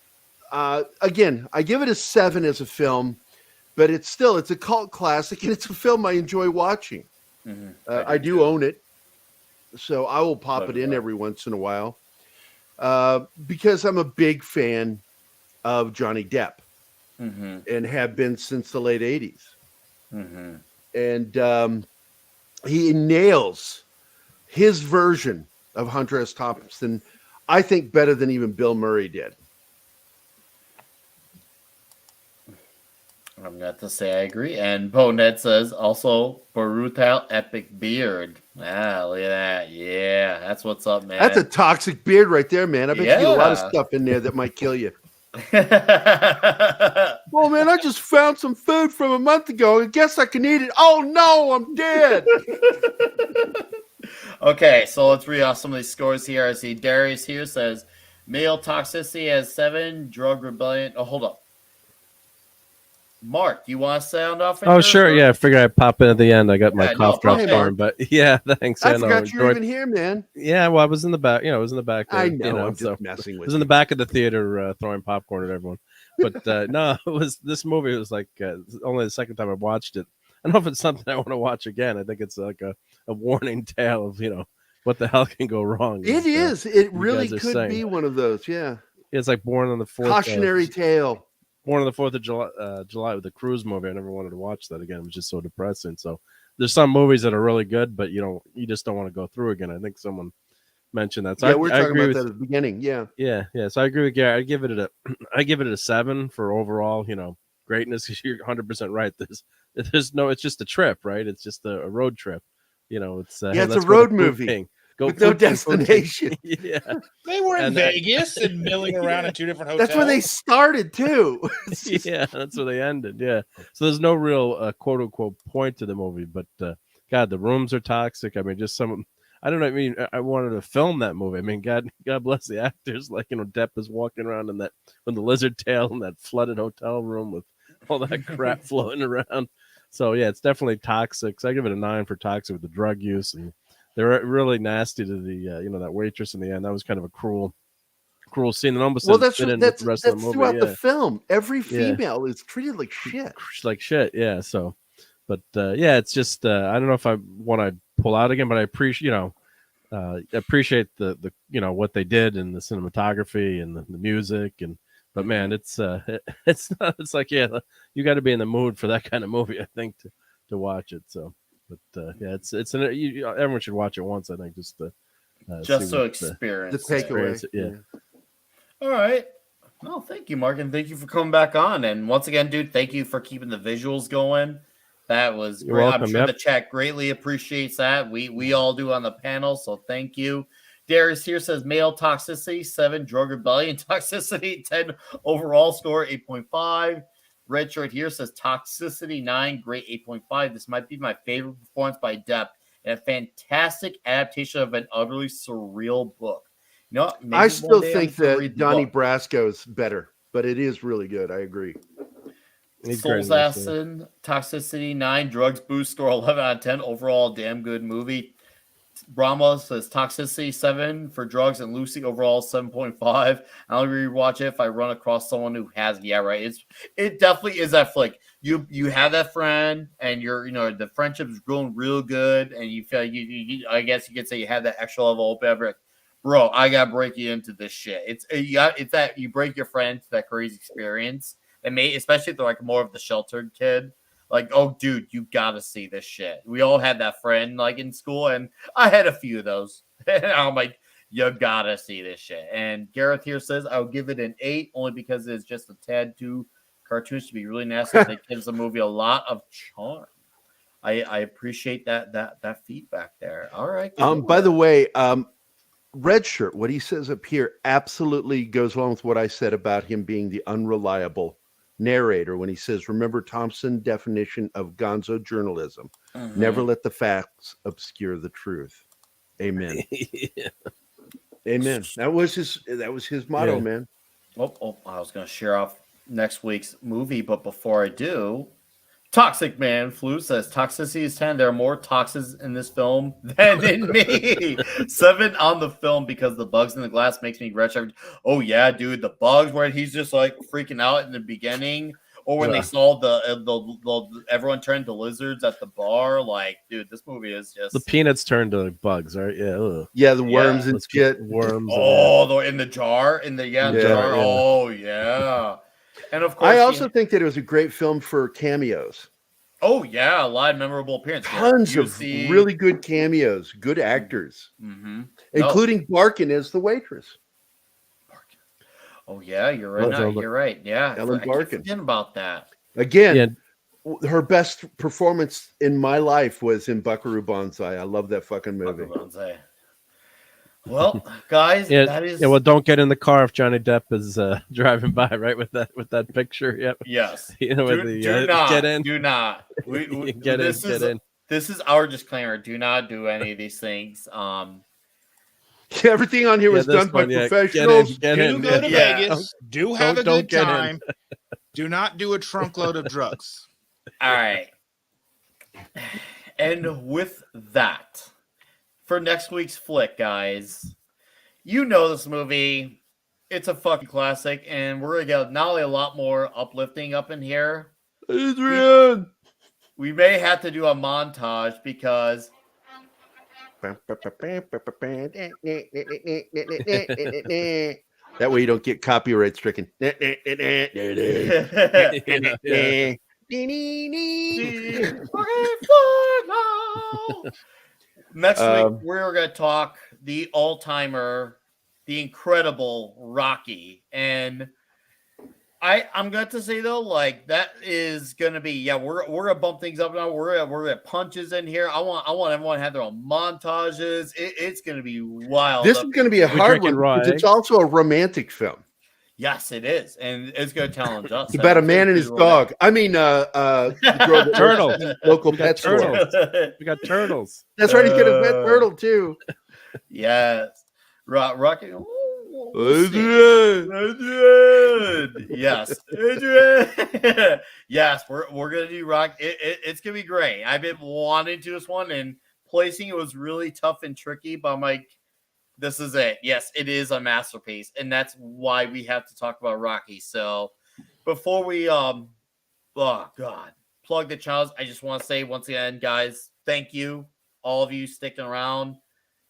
again, I give it a 7 as a film, but it's a cult classic and it's a film I enjoy watching. Mm-hmm. I do own it, so I will pop it in every once in a while because I'm a big fan of Johnny Depp and have been since the late 80s. Mm-hmm. And he nails his version of Hunter S. Thompson, I think, better than even Bill Murray did. I'm going to have to say I agree. And Bonnet says also Brutal Epic Beard. Ah, look at that. Yeah, that's what's up, man. That's a toxic beard right there, man. I bet you get a lot of stuff in there that might kill you. Well, man, I just found some food from a month ago. I guess I can eat it. Oh, no, I'm dead. Okay, so let's read off some of these scores here. I see Darius here says male toxicity has 7, drug rebellion. Oh, hold up. Mark, you want to sound off? Oh, sure. Yeah, I figured I'd pop in at the end. I got my cough drops hey, going, but yeah, thanks. I forgot you were even here, man. Yeah, well, I was in the back. I was in the back. There, I know. I'm so just messing with I was in the back of the theater throwing popcorn at everyone. But no, it was this movie. It was like only the second time I've watched it. I don't know if it's something I want to watch again. I think it's like a warning tale of what the hell can go wrong. It is. It really could be one of those. Yeah. It's like Born on the 4th. Cautionary tale. Born on the 4th of July with the cruise movie. I never wanted to watch that again. It was just so depressing. So there's some movies that are really good, but you just don't want to go through again. I think someone mentioned that. So yeah, we're talking about that at the beginning. Yeah. Yeah. So I agree with Gary. I give it a 7 for overall, greatness. You're 100% right. It's just a trip, right? It's just a road trip. It's it's a road movie. With no destination. Yeah. They were in Vegas and milling around in 2 different hotels. That's where they started too. Yeah, that's where they ended. Yeah. So there's no real quote unquote point to the movie, but God, the rooms are toxic. I mean, just I don't know. I mean, I wanted to film that movie. I mean, God bless the actors. Like, Depp is walking around with the lizard tail in that flooded hotel room with all that crap floating around. So yeah, it's definitely toxic. So I give it a 9 for toxic with the drug use, and they're really nasty to the that waitress in the end. That was kind of a cruel scene, and almost that's the rest of the movie. Throughout the film. Every female is treated like shit. Like shit, yeah. So, but it's just I don't know if I want to pull out again, but I appreciate appreciate the what they did and the cinematography and the music but man, it's like you got to be in the mood for that kind of movie, I think, to watch it. So. But everyone should watch it once, I think, just to experience the takeaway. Yeah. All right. Well, thank you, Mark, and thank you for coming back on. And once again, dude, thank you for keeping the visuals going. That was great. Welcome, I'm sure the chat greatly appreciates that. We all do on the panel, so thank you. Darius here says male toxicity 7, drug rebellion toxicity 10, overall score 8.5. Rich right here says toxicity 9, great 8.5. This might be my favorite performance by Depp and a fantastic adaptation of an utterly surreal book. I still think that Donnie Brasco is better, but it is really good. I agree. Soul Assassin, toxicity 9, drugs boost score 11 out of 10. Overall, damn good movie. Brahma says toxicity 7 for drugs, and Lucy overall 7.5. I'll rewatch it if I run across someone who has. Yeah, right. It definitely is that flick. You have that friend, and the friendship's growing real good, and you feel like you I guess you could say you have that extra level of open. Bro, I gotta break you into this shit. It's that you break your friend to that crazy experience, and especially if they're like more of the sheltered kid. Like, oh, dude, you gotta see this shit. We all had that friend like in school, and I had a few of those. And I'm like, you gotta see this shit. And Gareth here says I'll give it an 8 only because it's just a tad too cartoonish to be really nasty. It gives the movie a lot of charm. I appreciate that feedback there. All right. By the way, Red Shirt, what he says up here absolutely goes along with what I said about him being the unreliable narrator when he says, "Remember Thompson's definition of gonzo journalism: Mhm. never let the facts obscure the truth." Amen. Amen. That was his motto, Yeah. man. Oh, I was going to share off next week's movie, but before I do, Toxic Man Flu says toxicity is 10. There are more toxins in this film than in me. 7 on the film because the bugs in the glass makes me retch. Oh yeah, dude, the bugs where he's just like freaking out in the beginning, or when they saw the everyone turned to lizards at the bar. Like, dude, this movie is just The peanuts turned to bugs, right? Yeah. Ugh. Yeah, the worms and Let's get shit. worms. oh, in the jar, in the Yeah, jar. yeah. Oh yeah, and of course I also think that it was a great film for cameos. oh yeah, a lot of memorable appearances. Tons of really good cameos, good actors, including Barkin as the waitress. Oh yeah, you're right. No, you're right. Yeah, Ellen I keep Barkin. forgetting about that. Again, her best performance in my life was in Buckaroo Banzai. I love that fucking movie. Banzai. Well, guys, Yeah, that is well, don't get in the car if Johnny Depp is driving by, right? With that picture. Yep. yes. You know, Do, with the, do not get in. Do not. We Get this in. is Get in. this is our disclaimer. Do not do any of these things. Everything on here was done by professionals. Get in. Do go to Yeah. Vegas. Do have a don't good get in. time. Do not do a trunk load of drugs. All right. And with that, for next week's flick, guys, you know this movie. It's a fucking classic, and we're gonna get not only a lot more uplifting up in here. Adrian. We may have to do a montage because that way you don't get copyright stricken. Next week we're gonna talk the all-timer, the incredible Rocky, and I'm going to say though, like that is gonna be we're gonna bump things up now. We're gonna punches in here. I want everyone to have their own montages. It's gonna be wild. This is going to be a hard one because it's also a romantic film. Yes, it is, and it's going to challenge us. It's about a man and his dog. I mean, Turtles. Local We got pet store. turtles. We got turtles. That's right. He's got a pet turtle too. Yes, Rocky. Adrian. Yes, Adrian. Yes, we're gonna do Rock. It's gonna be great. I've been wanting to do this one, and placing it was really tough and tricky. But I'm like, this is it. Yes, it is a masterpiece, and that's why we have to talk about Rocky. So before we oh god, plug the channels, I just want to say once again, guys, thank you, all of you sticking around.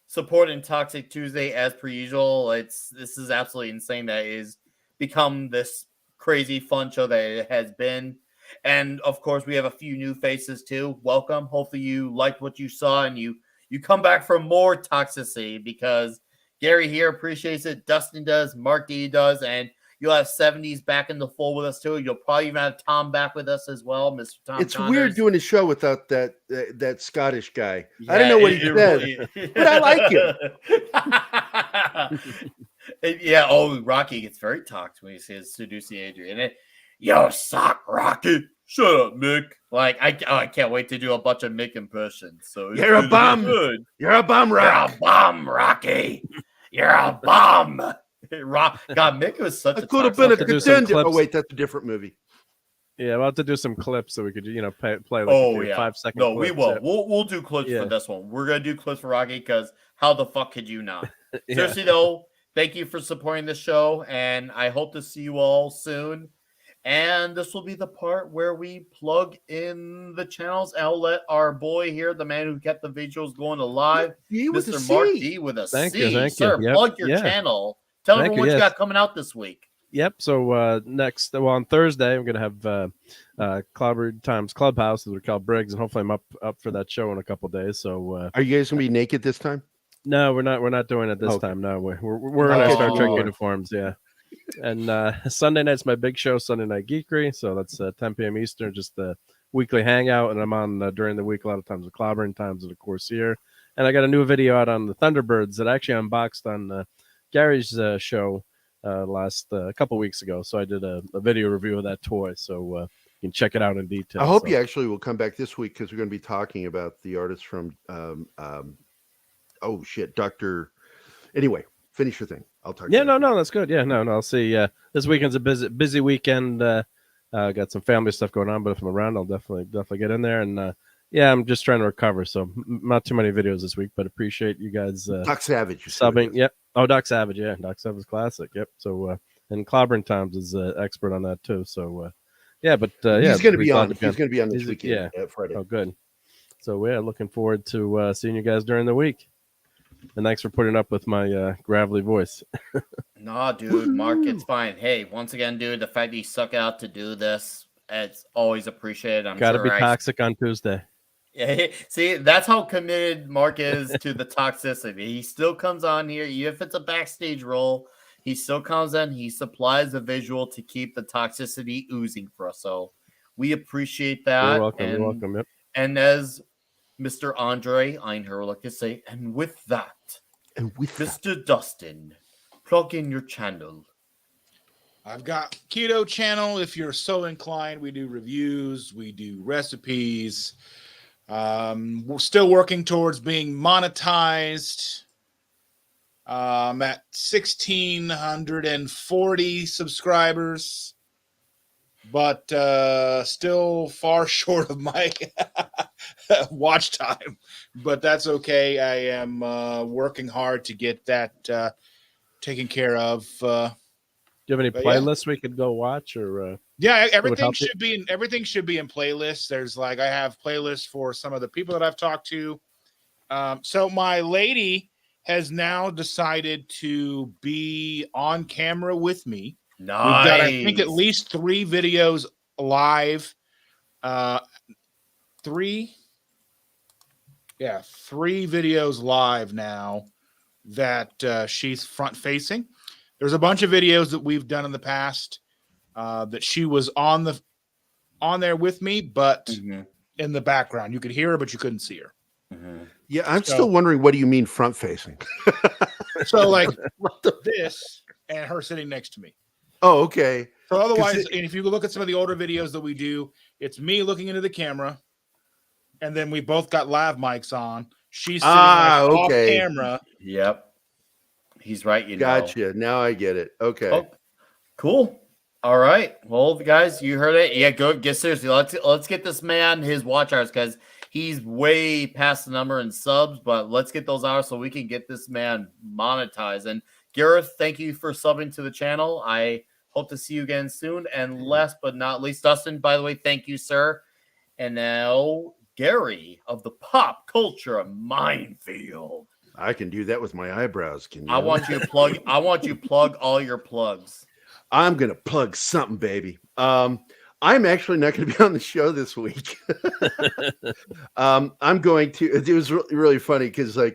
Supporting Toxic Tuesday as per usual. This is absolutely insane that it has become this crazy fun show that it has been. And of course, we have a few new faces too. Welcome. Hopefully you liked what you saw and you come back for more toxicity because Gary here appreciates it. Dustin does. Mark D does. And you'll have 70s back in the fold with us too. You'll probably even have Tom back with us as well, Mr. Tom. It's Connors. weird doing a show without that Scottish guy. I don't know what he said, really, but I like him. Yeah. Oh, Rocky gets very talked when he says seducing Adrian. Yo, suck, Rocky. Shut up, Mick. Like I can't wait to do a bunch of Mick impressions. So you're a bum. Good. You're a bum, Rock. You're a bum, Rocky. You're a bum. God, Mick was such could have been a contender. Oh wait, that's a different movie. Yeah, we'll have to do some clips so we could, play like 5-second. No, clips. we will. We'll do clips for this one. We're gonna do clips for Rocky because how the fuck could you not? Seriously though, thank you for supporting the show, and I hope to see you all soon. And this will be the part where we plug in the channels. I'll let our boy here, the man who kept the visuals going alive, Mr. Mark D with a Thank C. you. Sir, Yep. plug your channel. Tell everyone what you got coming out this week. Yep. So on Thursday, I'm gonna have Clobbered Times Clubhouse, as we call Briggs, and hopefully I'm up for that show in a couple days. So are you guys gonna be naked this time? No, we're not. We're not doing it this time. No, we're in our Star Trek uniforms. Yeah. And Sunday night's my big show, Sunday Night Geekery. So that's 10 p.m. Eastern, just the weekly hangout. And I'm on during the week a lot of times with Clobbering Times, of course, here. And I got a new video out on the Thunderbirds that I actually unboxed on Gary's show last a couple weeks ago. So I did a video review of that toy. So you can check it out in detail. I hope so. you actually will come back this week because we're going to be talking about the artist from Dr. Anyway, finish your thing. I'll talk. Yeah, no, that's good. Yeah, no, I'll see. This weekend's a busy weekend. Got some family stuff going on, but if I'm around, I'll definitely get in there. And yeah, I'm just trying to recover, so not too many videos this week, but appreciate you guys. Doc Savage subbing. Yep. Oh, Doc Savage. Yeah, Doc Savage classic. Yep. So and Clobbering Times is expert on that too. So yeah, but he's going to be on. He's going to be on this weekend. Yeah, Friday. Oh, good. So yeah, looking forward to seeing you guys during the week. And thanks for putting up with my gravelly voice. Nah, dude, Mark, it's fine. Hey, once again, dude, the fact that you suck out to do this, it's always appreciated. I'm Gotta sure be toxic on Tuesday. Yeah, see, that's how committed Mark is to the toxicity. He still comes on here, even if it's a backstage role. He still comes in. He supplies the visual to keep the toxicity oozing for us. So we appreciate that. You're welcome. You're welcome. Yep. And as Mr. Andre Einher like to say, and with that, Mr. Dustin, plug in your channel. I've got Keto channel. If you're so inclined, we do reviews, we do recipes. We're still working towards being monetized. At 1,640 subscribers, but still far short of my watch time. But that's okay. I am working hard to get that taken care of. Do you have any playlists we could go watch, or? Yeah, everything should be in playlists. There's I have playlists for some of the people that I've talked to. So my lady has now decided to be on camera with me. Nice. We've got, I think, at least 3 videos live. 3 videos live now that she's front facing. There's a bunch of videos that we've done in the past that she was on there with me, but in the background. You could hear her, but you couldn't see her. Mm-hmm. Yeah, I'm still wondering, what do you mean front facing? So this and her sitting next to me. Oh, okay. So otherwise, and if you look at some of the older videos that we do, it's me looking into the camera, and then we both got lav mics on. She's sitting off camera. Yep. He's right. Gotcha. Now I get it. Okay. Oh, cool. All right. Well, guys, you heard it. Yeah, go get seriously. Let's get this man his watch hours, because he's way past the number in subs, but let's get those hours so we can get this man monetized. And Gareth, thank you for subbing to the channel. I hope to see you again soon. And last but not least, Dustin, by the way, thank you, sir. And now Gary of the Pop Culture Minefield. I can do that with my eyebrows. Can you? I want you to plug all your plugs. I'm gonna plug something, baby. I'm actually not going to be on the show this week. I'm going to. It was really funny because I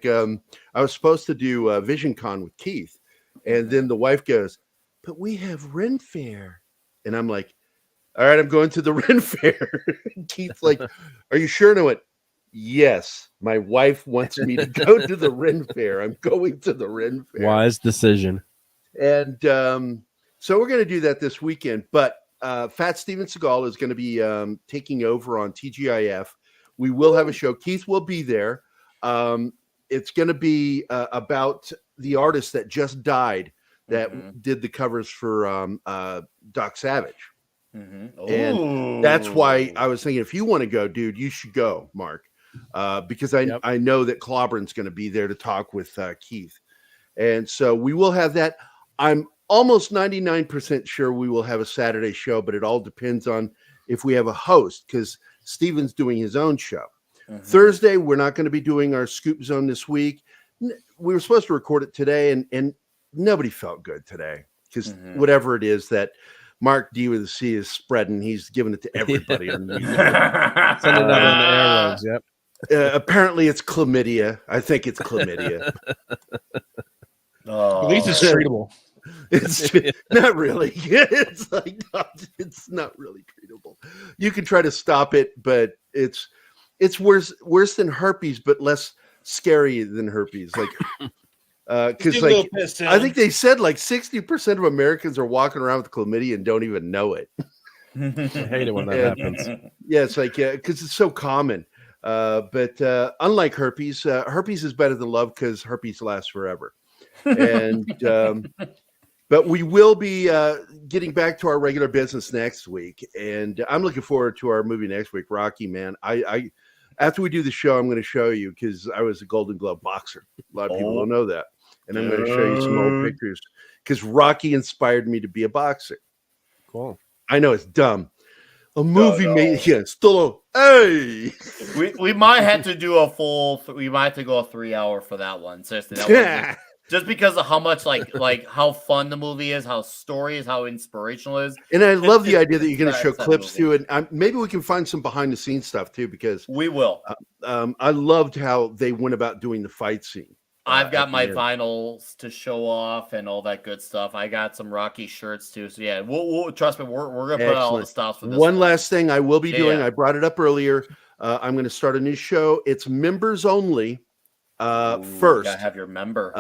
was supposed to do VisionCon with Keith, and then the wife goes, "But we have Ren Fair," and I'm like, "All right, I'm going to the Ren Fair." Keith's like, "Are you sure?" And I went, "Yes, my wife wants me to go to the Ren Fair. I'm going to the Ren Fair." Wise decision. And so we're going to do that this weekend, but. Fat Steven Seagal is going to be taking over on TGIF. We will have a show. Keith will be there. It's going to be about the artist that just died that did the covers for Doc Savage. And that's why I was thinking, if you want to go, dude, you should go, Mark, because I know that Clobberin's going to be there to talk with Keith. And so we will have that. I'm almost 99% sure we will have a Saturday show, but it all depends on if we have a host, because Steven's doing his own show. Thursday, we're not going to be doing our Scoop Zone this week. We were supposed to record it today, and nobody felt good today because whatever it is that Mark D with the C is spreading, he's giving it to everybody. On the Sending that on the airwaves, yep. Apparently, it's chlamydia. I think it's chlamydia. At least it's treatable. It's not really. It's it's not really treatable. You can try to stop it, but it's worse than herpes, but less scary than herpes. Like Because He's a little like pissed I in think they said like 60% of Americans are walking around with chlamydia and don't even know it. I hate it when that Yeah. happens. Yeah, it's like because it's so common. But unlike herpes, herpes is better than love because herpes lasts forever. And but we will be getting back to our regular business next week, and I'm looking forward to our movie next week, Rocky. Man, I after we do the show, I'm going to show you because I was a Golden Glove boxer. A lot of people don't know that, and I'm going to show you some old Dude. pictures because Rocky inspired me to be a boxer. Cool. I know it's dumb. A movie no. made Stallone. Hey, We might have to do a full. We might have to go a 3 hour for that one. Seriously, that one just because of how much like how fun the movie is, how story is, how inspirational it is. and I love the idea that you're going to it's show that clips movie. too, and maybe we can find some behind the scenes stuff too because We will. I loved how they went about doing the fight scene. I've got at my the end. vinyls to show off and all that good stuff. I got some Rocky shirts too. So yeah, we'll trust me. We're gonna put out all the Excellent. stops for this. One last thing I will be Yeah, doing. yeah. I brought it up earlier. I'm going to start a new show. It's members only. Ooh, First, gotta have your member.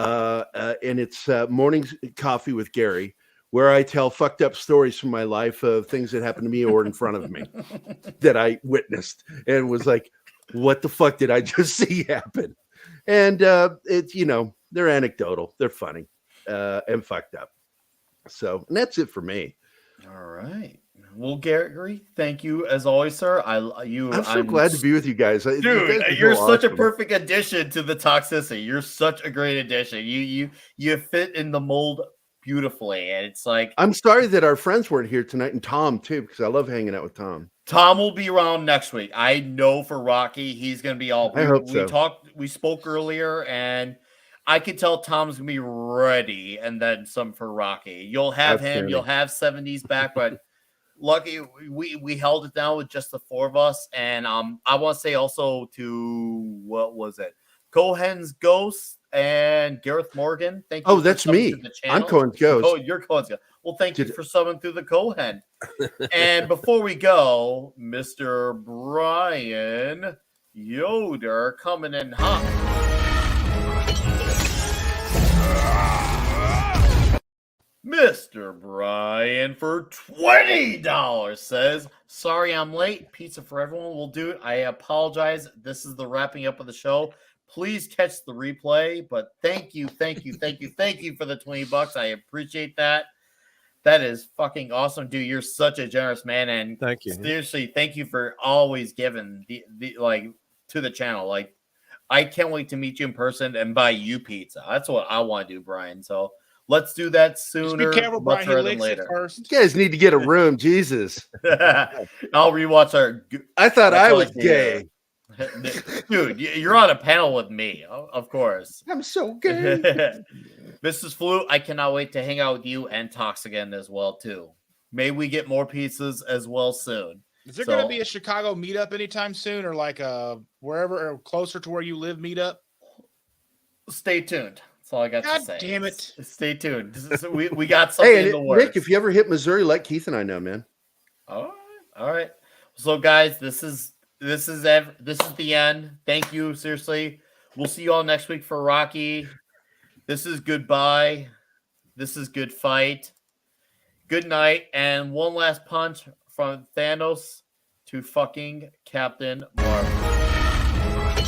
and it's morning coffee with Gary, where I tell fucked up stories from my life of things that happened to me or in front of me that I witnessed and was like, "What the fuck did I just see happen?" And it's they're anecdotal, they're funny, and fucked up. So and that's it for me. All right. Well, Gary, thank you as always, sir. I'm so glad to be with you guys. You Dude, guys are you're so such a awesome. perfect addition to the toxicity. You're such a great addition. You fit in the mold beautifully, and it's like I'm sorry that our friends weren't here tonight, and Tom too, because I love hanging out with Tom. Tom will be around next week. I know for Rocky, he's gonna be all. I hope so. We spoke earlier, and I could tell Tom's gonna be ready, and then some for Rocky. You'll have him. You'll have 70s back, but. Lucky we held it down with just the four of us, and I want to say also to what was it, Cohen's Ghost and Gareth Morgan. Thank you. Oh, that's me. I'm Cohen's Ghost. Oh, you're Cohen's Ghost. Well, thank you for subbing through the Cohen. And before we go, Mr. Brian Yoder coming in hot. Mr. Brian for $20 says, "Sorry I'm late. Pizza for everyone will do it. I apologize. This is the wrapping up of the show. Please catch the replay. But thank you for the $20. I appreciate that. That is fucking awesome, dude. You're such a generous man, and Thank you. Seriously, thank you for always giving the like to the channel. Like, I can't wait to meet you in person and buy you pizza. That's what I want to do, Brian. So. Let's do that sooner. Just be careful, Brian. He rather licks than it later. first. You guys need to get a room, Jesus. I'll rewatch our. I thought That's I all was I can gay. Dude, you're on a panel with me, of course. I'm so gay. Mrs. Flu, I cannot wait to hang out with you and Tox again as well too. May we get more pizzas as well soon. Is there going to be a Chicago meetup anytime soon, or like wherever or closer to where you live meetup? Stay tuned. That's all I got to say. Damn it! Stay tuned. We got something in the works. Rick, if you ever hit Missouri, let Keith and I know, man. All right. So, guys, this is the end. Thank you. Seriously, we'll see you all next week for Rocky. This is goodbye. This is good fight. Good night, and one last punch from Thanos to fucking Captain Marvel.